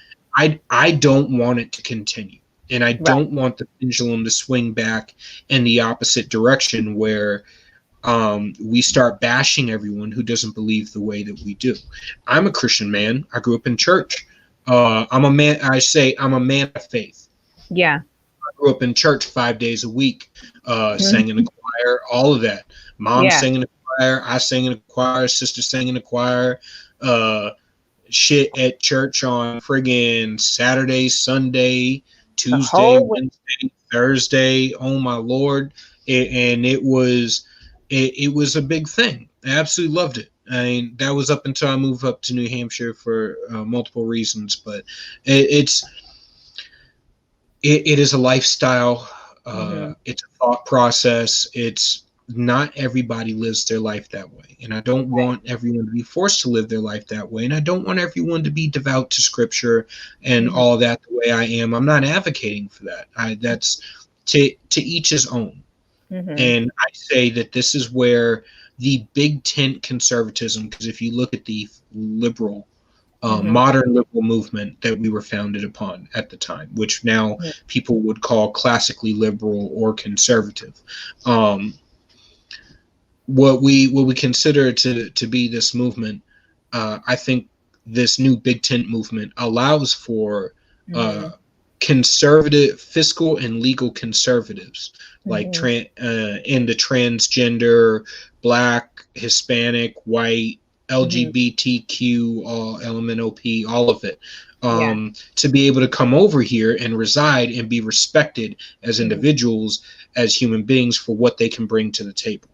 I don't want it to continue, and I Right. don't want the pendulum to swing back in the opposite direction where we start bashing everyone who doesn't believe the way that we do. I'm a Christian man. I grew up in church. I'm a man. I say I'm a man of faith. Yeah. I grew up in church 5 days a week, sang in the Mhm. choir, all of that. Mom Yeah. sang in the choir, I sang in the choir, sister sang in the choir. Uh, Shit at church on friggin' Saturday, Sunday, The Tuesday, whole week. Wednesday, Thursday. Oh my lord! And it was a big thing. I absolutely loved it. I mean, that was up until I moved up to New Hampshire for multiple reasons, but it's it is a lifestyle. Hmm. It's a thought process. It's not everybody lives their life that way. And I don't Right. want everyone to be forced to live their life that way. And I don't want everyone to be devout to scripture and Hmm. all that the way I am. I'm not advocating for that. That's to each his own. Hmm. And I say that this is where the big tent conservatism, because if you look at the liberal Hmm. modern liberal movement that we were founded upon at the time, which now people would call classically liberal or conservative. Um, what we consider to be this movement, I think this new Big Tent movement allows for uh, Hmm. conservative, fiscal and legal conservatives like Hmm. in the transgender, black, Hispanic, white, Hmm. LGBTQ, all LMNOP, all of it, Yeah. to be able to come over here and reside and be respected as Hmm. individuals, as human beings for what they can bring to the table.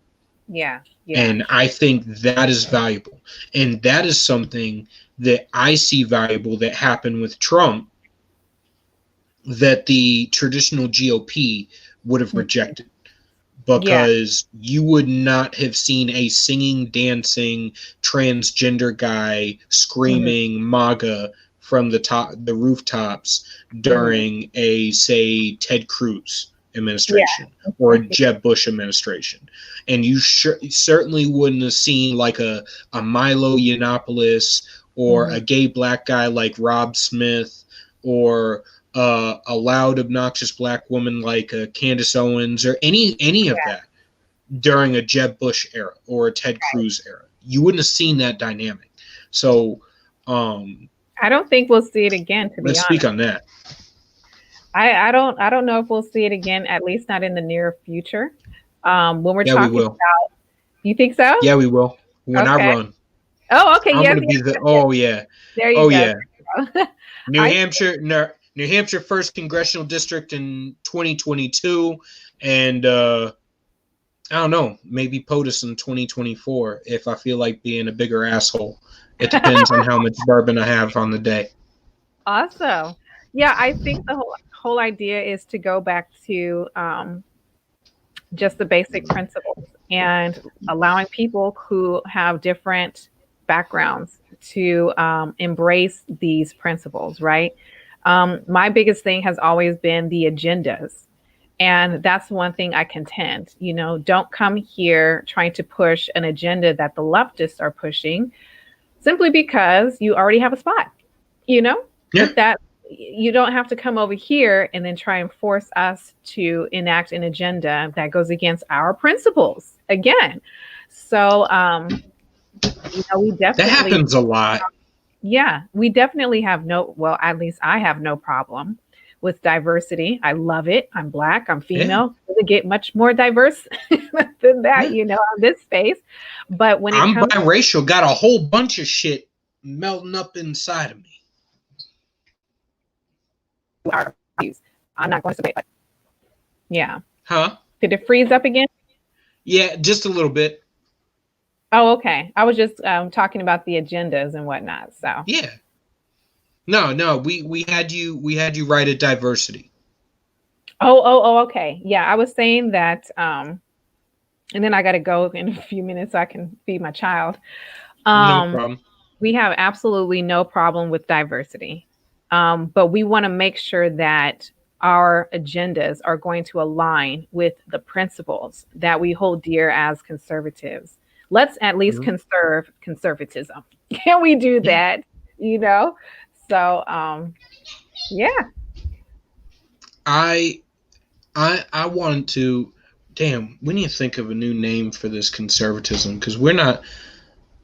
Yeah. Yeah. And I think that is valuable. And that is something that I see valuable that happened with Trump that the traditional GOP would have Hmm. rejected Yeah. because you would not have seen a singing, dancing transgender guy Hmm. screaming MAGA from the rooftops Hmm. during a say Ted Cruz Yeah. administration or a Jeb Bush administration, and you certainly wouldn't have seen like a Milo Yiannopoulos or Hmm. a gay black guy like Rob Smith or a loud, obnoxious black woman like Candace Owens or any of Yeah. that during a Jeb Bush era or a Ted Cruz era. You wouldn't have seen that dynamic. So um, I don't think we'll see it again, to be let's speak honest. on that. I don't know if we'll see it again, at least not in the near future. When we're Yeah, we talking will. about, you think so? Yeah, we will. When I Okay. run, Oh, okay. I'm Yes, gonna yes, be the. yes, yes. Oh yeah. There you Oh go. yeah. There you go. New I Hampshire, New Hampshire first congressional district in 2022, and I don't know, maybe POTUS in 2024 if I feel like being a bigger asshole. It depends on how much bourbon I have on the day. awesome. Yeah, I think the whole idea is to go back to just the basic principles and allowing people who have different backgrounds to embrace these principles, right? My biggest thing has always been the agendas. And that's one thing I contend. Don't come here trying to push an agenda that the leftists are pushing. simply because you already have a spot, you know? Yeah. That you don't have to come over here and then try and force us to enact an agenda that goes against our principles again. So, we That definitely, happens a lot. yeah, we definitely have no, well, at least I have no problem with diversity. I love it. I'm Black, I'm Yeah. female. Doesn't get much more diverse than that, Yeah. in this space. But when it I'm comes biracial, got a whole bunch of shit melting up inside of me. to our views, I'm not going to say, but yeah. Huh? Did it freeze up again? Yeah, just a little bit. Oh, okay. I was just talking about the agendas and whatnot. So, Yeah. No, we had you right at diversity. okay. Yeah, I was saying that, and then I got to go in a few minutes so I can feed my child. No Um, problem. we have absolutely no problem with diversity, but we want to make sure that our agendas are going to align with the principles that we hold dear as conservatives. Let's at least Mhm. conserve conservatism. Can we do Yeah. that? You know? So, yeah. I I want to. Damn, we need to think of a new name for this conservatism because we're not.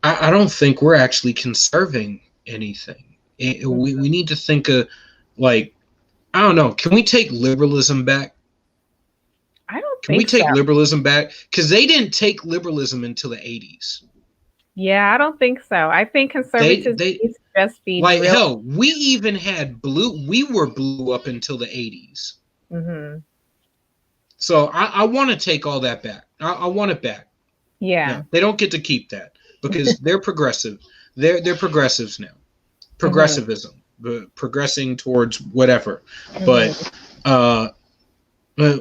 I don't think we're actually conserving anything. We need to think of like I don't know. Can we take liberalism back? I don't Can we think so. take liberalism back? Because they didn't take liberalism until the 80s. Yeah, I don't think so. I think conservatism They needs to just be like drilled. hell. We even had blue. We were blue up until the 80s. Hmm. So I want to take all that back. I want it back. Yeah. No, they don't get to keep that because they're progressive. They're progressives now. Hmm. Progressivism, progressing towards whatever. But Hmm. uh, uh,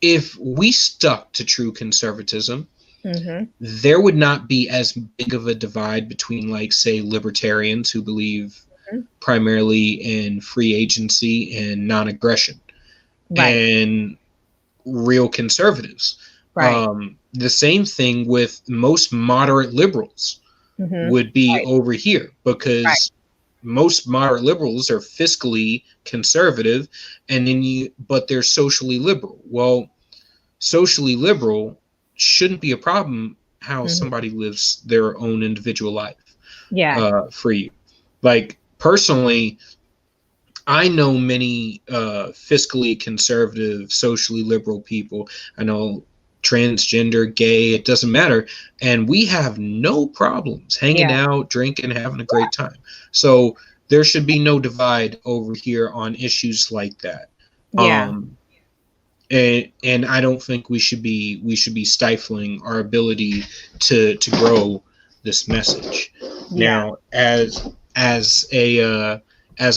if we stuck to true conservatism, Hmm. there would not be as big of a divide between, like, say, libertarians who believe primarily in free agency and non-aggression, Right. and real conservatives. Right. The same thing with most moderate liberals Hmm. would be Right. over here Right. because most moderate liberals are fiscally conservative, and then but they're socially liberal. Well, socially liberal shouldn't be a problem how Hmm. somebody lives their own individual life Yeah. for you. Like, personally, I know many fiscally conservative, socially liberal people. I know transgender, gay, it doesn't matter. And we have no problems hanging Yeah. out, drinking, having a great time. So there should be no divide over here on issues like that. Yeah. Um, and I don't think we should be stifling our ability to grow this message. Yeah. Now, as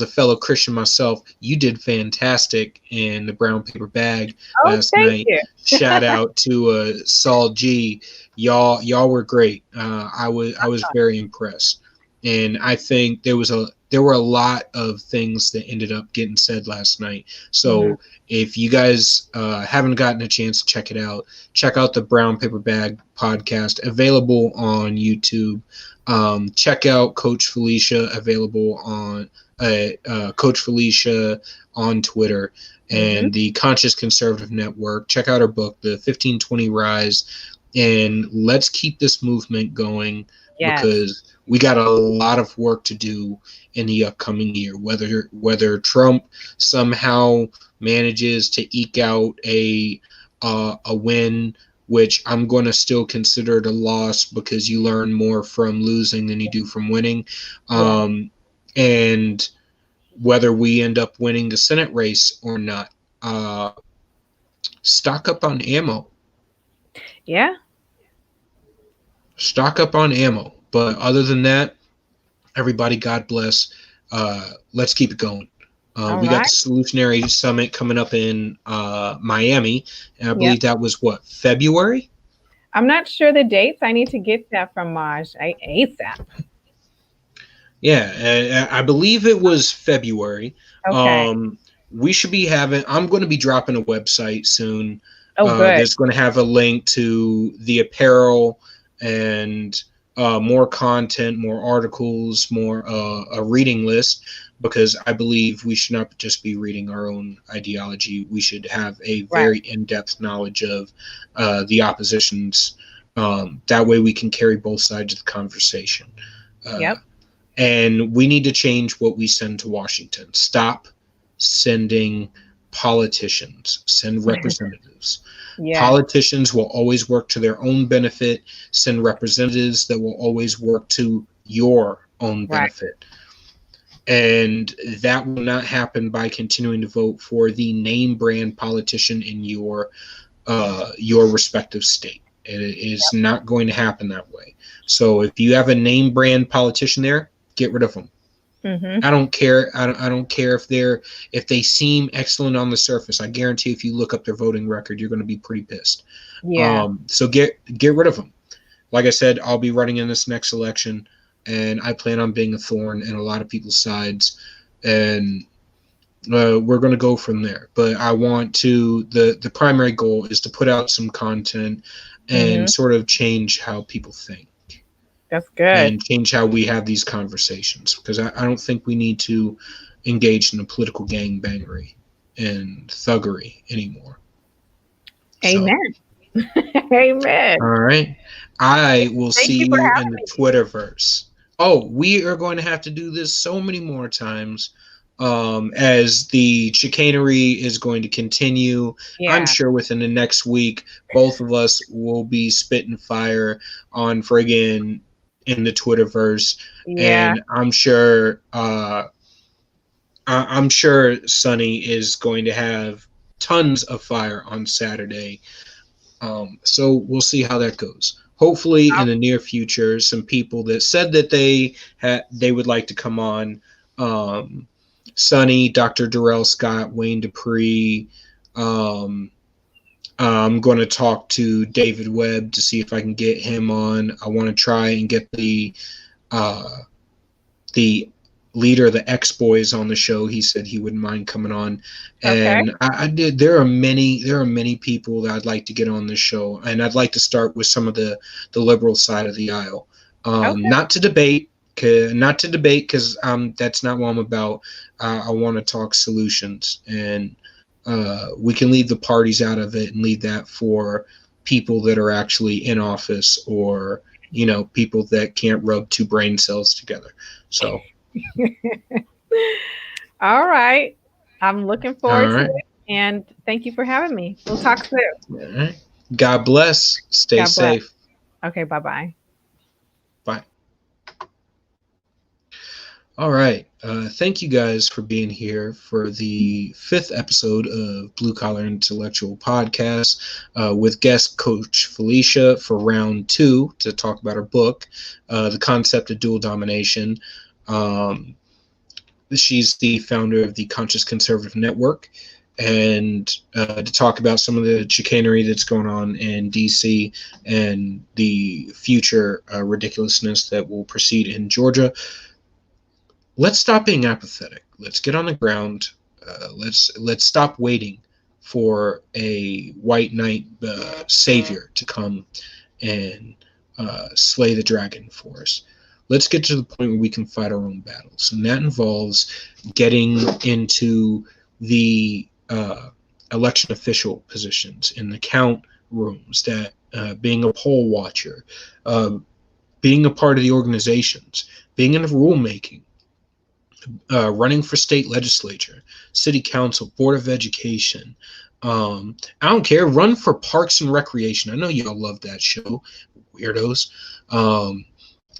a fellow Christian myself, you did fantastic in the brown paper bag Oh, last thank night. you. Shout out to Saul G. Y'all were great. I was very impressed, and I think there were a lot of things that ended up getting said last night. Hmm. So if you guys haven't gotten a chance to check it out, check out the Brown Paper Bag podcast, available on YouTube. Check out Coach Felecia, available on Coach Felecia on Twitter, Hmm. and the Conscious Conservative Network. Check out her book, The 1520 Rise, and let's keep this movement going Yes. because we got a lot of work to do in the upcoming year. Whether Trump somehow manages to eke out a win, which I'm going to still consider it a loss because you learn more from losing than you do from winning. Yeah. And whether we end up winning the Senate race or not, uh, stock up on ammo. Yeah. Stock up on ammo. But other than that, everybody, God bless. Let's keep it going. All We got right. the Solutionary Summit coming up in Miami, and I Yep. believe that was what, February? I'm not sure the dates. I need to get that from Maj ASAP. Yeah, I believe it was February. Okay. Um, we should be having. I'm going to be dropping a website soon. Oh, good. That's going to have a link to the apparel and more content, more articles, more a reading list, because I believe we should not just be reading our own ideology. We should have a Right. very in-depth knowledge of the oppositions. That way we can carry both sides of the conversation. Uh, Yep. and we need to change what we send to Washington. Stop sending politicians, send representatives. Yes. Politicians will always work to their own benefit. Send representatives that will always work to your own Right. benefit. And that will not happen by continuing to vote for the name brand politician in your respective state. It is not going to happen that way. So if you have a name brand politician there, get rid of them. Mm-hmm. I don't care. I don't care if they seem excellent on the surface. I guarantee if you look up their voting record, you're going to be pretty pissed. Yeah. So get rid of them. Like I said, I'll be running in this next election, and I plan on being a thorn in a lot of people's sides, and we're going to go from there. But I want to the primary goal is to put out some content and Mm-hmm. sort of change how people think That's good. and change how we have these conversations, because I don't think we need to engage in a political gangbangery and thuggery anymore. So, Amen. Amen. all right. I will Thank see you for you in having the me. Twitterverse. Oh, we are going to have to do this so many more times, as the chicanery is going to continue. I'm Yeah. sure within the next week, both of us will be spitting fire on friggin' in the Twitterverse, Yeah. and I'm sure Sonny is going to have tons of fire on Saturday. So we'll see how that goes. Hopefully, in the near future, some people that said that they would like to come on, um, Sonny, Dr. Darrell Scott, Wayne Dupree. Um, I'm going to talk to David Webb to see if I can get him on. I want to try and get uh, the leader of the X Boys on the show. He said he wouldn't mind coming on, Okay. and I did. There are many people that I'd like to get on this show, and I'd like to start with some of the liberal side of the aisle. Okay. Not to debate, because that's not what I'm about. I want to talk solutions, and we can leave the parties out of it and leave that for people that are actually in office, or people that can't rub two brain cells together. So, All right. I'm looking all forward to right. it. And thank you for having me. We'll talk soon. All right. God bless. Stay God bless. safe. Okay. Bye bye. Bye. All right. Thank you guys for being here for the 5th episode of Blue Collar Intellectual Podcast, with guest Coach Felecia for round 2 to talk about her book, The Concept of Dual Domination. She's the founder of the Conscious Conservative Network, and to talk about some of the chicanery that's going on in DC and the future ridiculousness that will proceed in Georgia. Let's stop being apathetic. Let's get on the ground. Let's stop waiting for a white knight savior to come and slay the dragon for us. Let's get to the point where we can fight our own battles, and that involves getting into the election official positions in the count rooms, that being a poll watcher, being a part of the organizations, being in rulemaking, running for state legislature, city council, board of education. I don't care. Run for Parks and Recreation. I know y'all love that show, weirdos.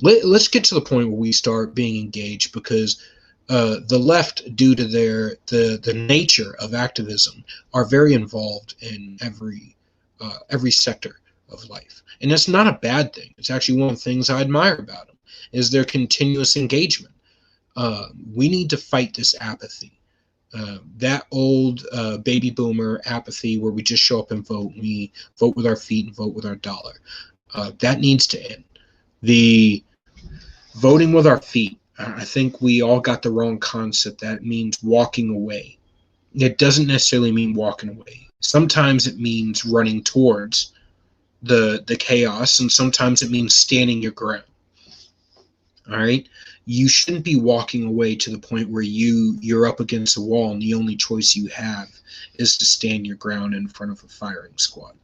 Let's get to the point where we start being engaged, because the left, due to the nature of activism, are very involved in every sector of life, and that's not a bad thing. It's actually one of the things I admire about them, is their continuous engagement. We need to fight this apathy. That old baby boomer apathy where we just show up and vote. We vote with our feet and vote with our dollar. That needs to end. The voting with our feet, I think we all got the wrong concept. That means walking away. It doesn't necessarily mean walking away. Sometimes it means running towards the chaos, and sometimes it means standing your ground. All right. You shouldn't be walking away to the point where you're up against a wall and the only choice you have is to stand your ground in front of a firing squad.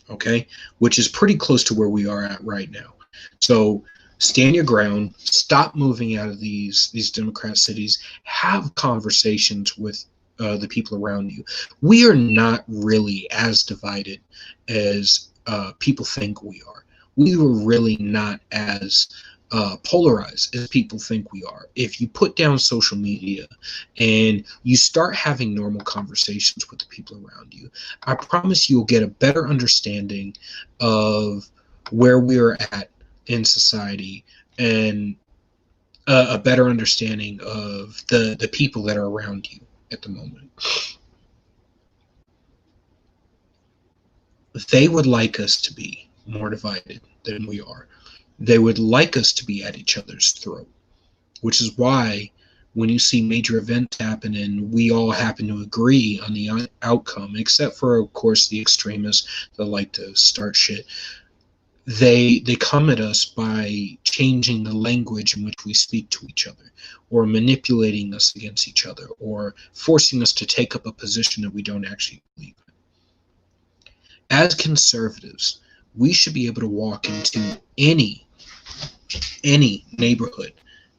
Okay? Which is pretty close to where we are at right now. So stand your ground, stop moving out of these Democrat cities, have conversations with the people around you. We are not really as divided as people think we are. We were really not as polarized as people think we are. If you put down social media and you start having normal conversations with the people around you, I promise you'll get a better understanding of where we're at in society and a better understanding of the people that are around you at the moment. They would like us to be more divided than we are. They would like us to be at each other's throat, which is why when you see major events happen and we all happen to agree on the outcome, except for, of course, the extremists that like to start shit, they come at us by changing the language in which we speak to each other, or manipulating us against each other, or forcing us to take up a position that we don't actually believe in. As conservatives, we should be able to walk into any neighborhood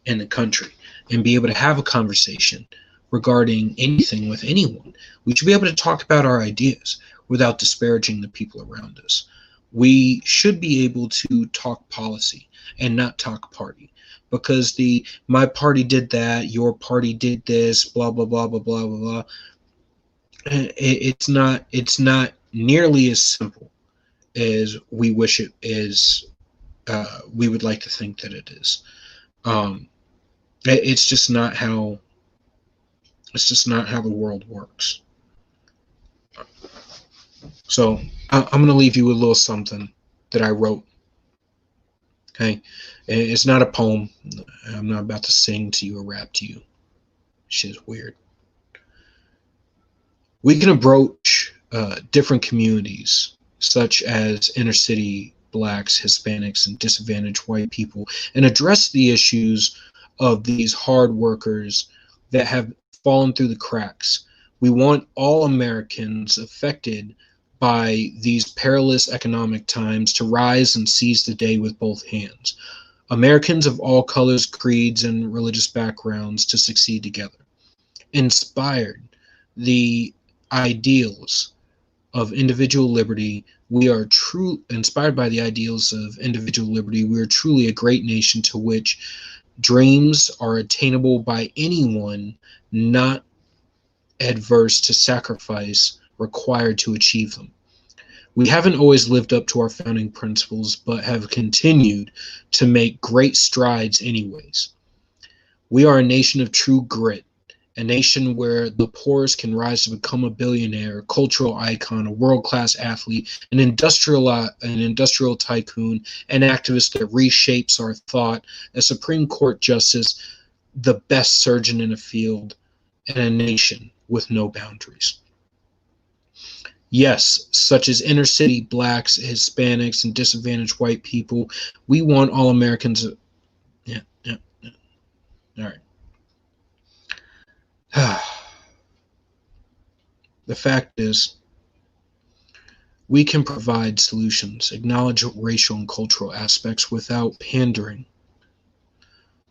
in the country and be able to have a conversation regarding anything with anyone. We should be able to talk about our ideas without disparaging the people around us. We should be able to talk policy and not talk party, because the my party did that, your party did this, blah blah blah blah blah blah blah. It's not nearly as simple as we wish it is. We would like to think that it is. It's just not how. It's just not how the world works. So I'm going to leave you with a little something that I wrote. Okay, it's not a poem. I'm not about to sing to you or rap to you. Shit's weird. We can approach different communities, such as inner city blacks, Hispanics, and disadvantaged white people, and address the issues of these hard workers that have fallen through the cracks. We want all Americans affected by these perilous economic times to rise and seize the day with both hands. Americans of all colors, creeds, and religious backgrounds to succeed together. Inspired the ideals of individual liberty, we are inspired by the ideals of individual liberty. We are truly a great nation to which dreams are attainable by anyone not adverse to sacrifice required to achieve them. We haven't always lived up to our founding principles, but have continued to make great strides anyways. We are a nation of true grit, a nation where the poorest can rise to become a billionaire, a cultural icon, a world-class athlete, an industrial tycoon, an activist that reshapes our thought, a Supreme Court justice, the best surgeon in a field, and a nation with no boundaries. Yes, such as inner city blacks, Hispanics, and disadvantaged white people. We want all Americans. Yeah. All right. The fact is, we can provide solutions, acknowledge racial and cultural aspects without pandering.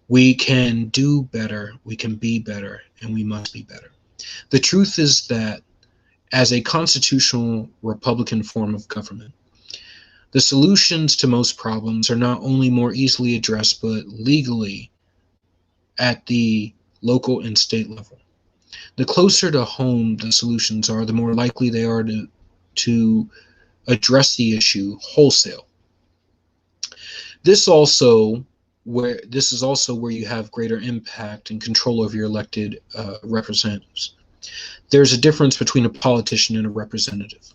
We can do better, we can be better, and we must be better. The truth is that as a constitutional Republican form of government, the solutions to most problems are not only more easily addressed, but legally at the local and state level. The closer to home the solutions are, the more likely they are to address the issue wholesale. This is also where you have greater impact and control over your elected representatives. There's a difference between a politician and a representative.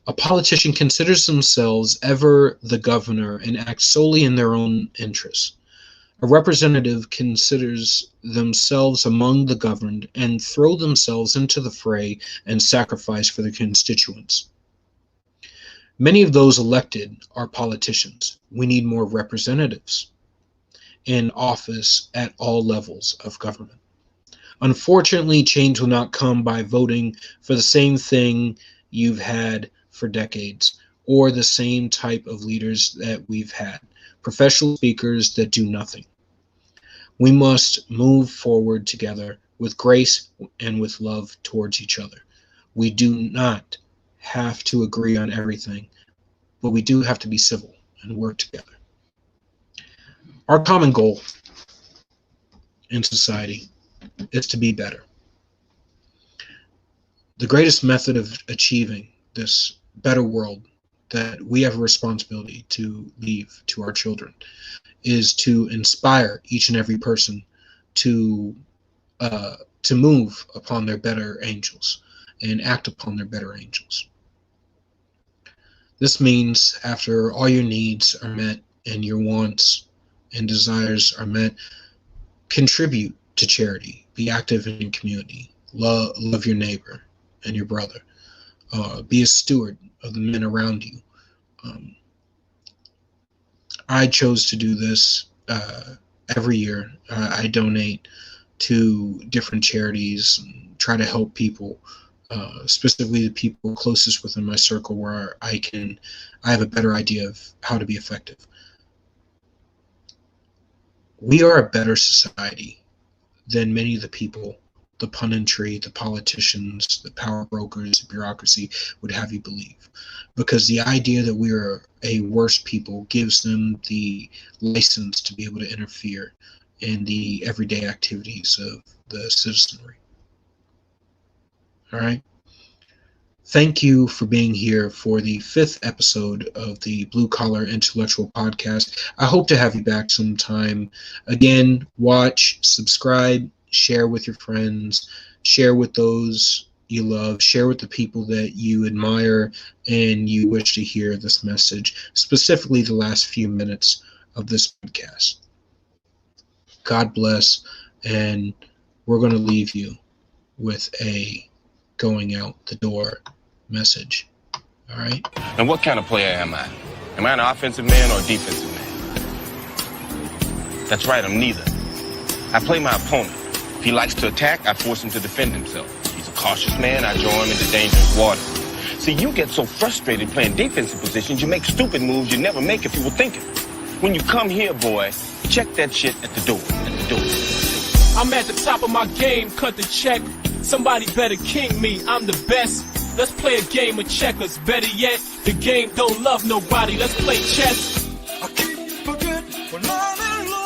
A politician considers themselves ever the governor and acts solely in their own interests. A representative considers themselves among the governed and throw themselves into the fray and sacrifice for their constituents. Many of those elected are politicians. We need more representatives. in office at all levels of government. Unfortunately, change will not come by voting for the same thing you've had for decades, or the same type of leaders that we've had, professional speakers that do nothing. We must move forward together with grace and with love towards each other. We do not have to agree on everything, but we do have to be civil and work together. Our common goal in society is to be better. The greatest method of achieving this better world that we have a responsibility to leave to our children is to inspire each and every person to move upon their better angels and act upon their better angels. This means after all your needs are met and your wants and desires are met, contribute to charity, be active in your community, love your neighbor and your brother, be a steward of the men around you. I chose to do this every year. I donate to different charities and try to help people, specifically the people closest within my circle where I have a better idea of how to be effective. We are a better society than many of the people, the punditry, the politicians, the power brokers, the bureaucracy would have you believe. Because the idea that we are a worse people gives them the license to be able to interfere in the everyday activities of the citizenry. All right. Thank you for being here for the 5th episode of the Blue Collar Intellectual Podcast. I hope to have you back sometime. Again, watch, subscribe, share with your friends, share with those you love, share with the people that you admire and you wish to hear this message, specifically the last few minutes of this podcast. God bless, and we're going to leave you with a going out the door message. All right? And what kind of player am I? Am I an offensive man or a defensive man? That's right, I'm neither. I play my opponent. If he likes to attack, I force him to defend himself. If he's a cautious man, I draw him into dangerous waters. See, you get so frustrated playing defensive positions, you make stupid moves you never make if you were thinking. When you come here, boy, check that shit at the door. I'm at the top of my game, cut the check. Somebody better king me, I'm the best. Let's play a game of checkers. Better yet, the game don't love nobody. Let's play chess.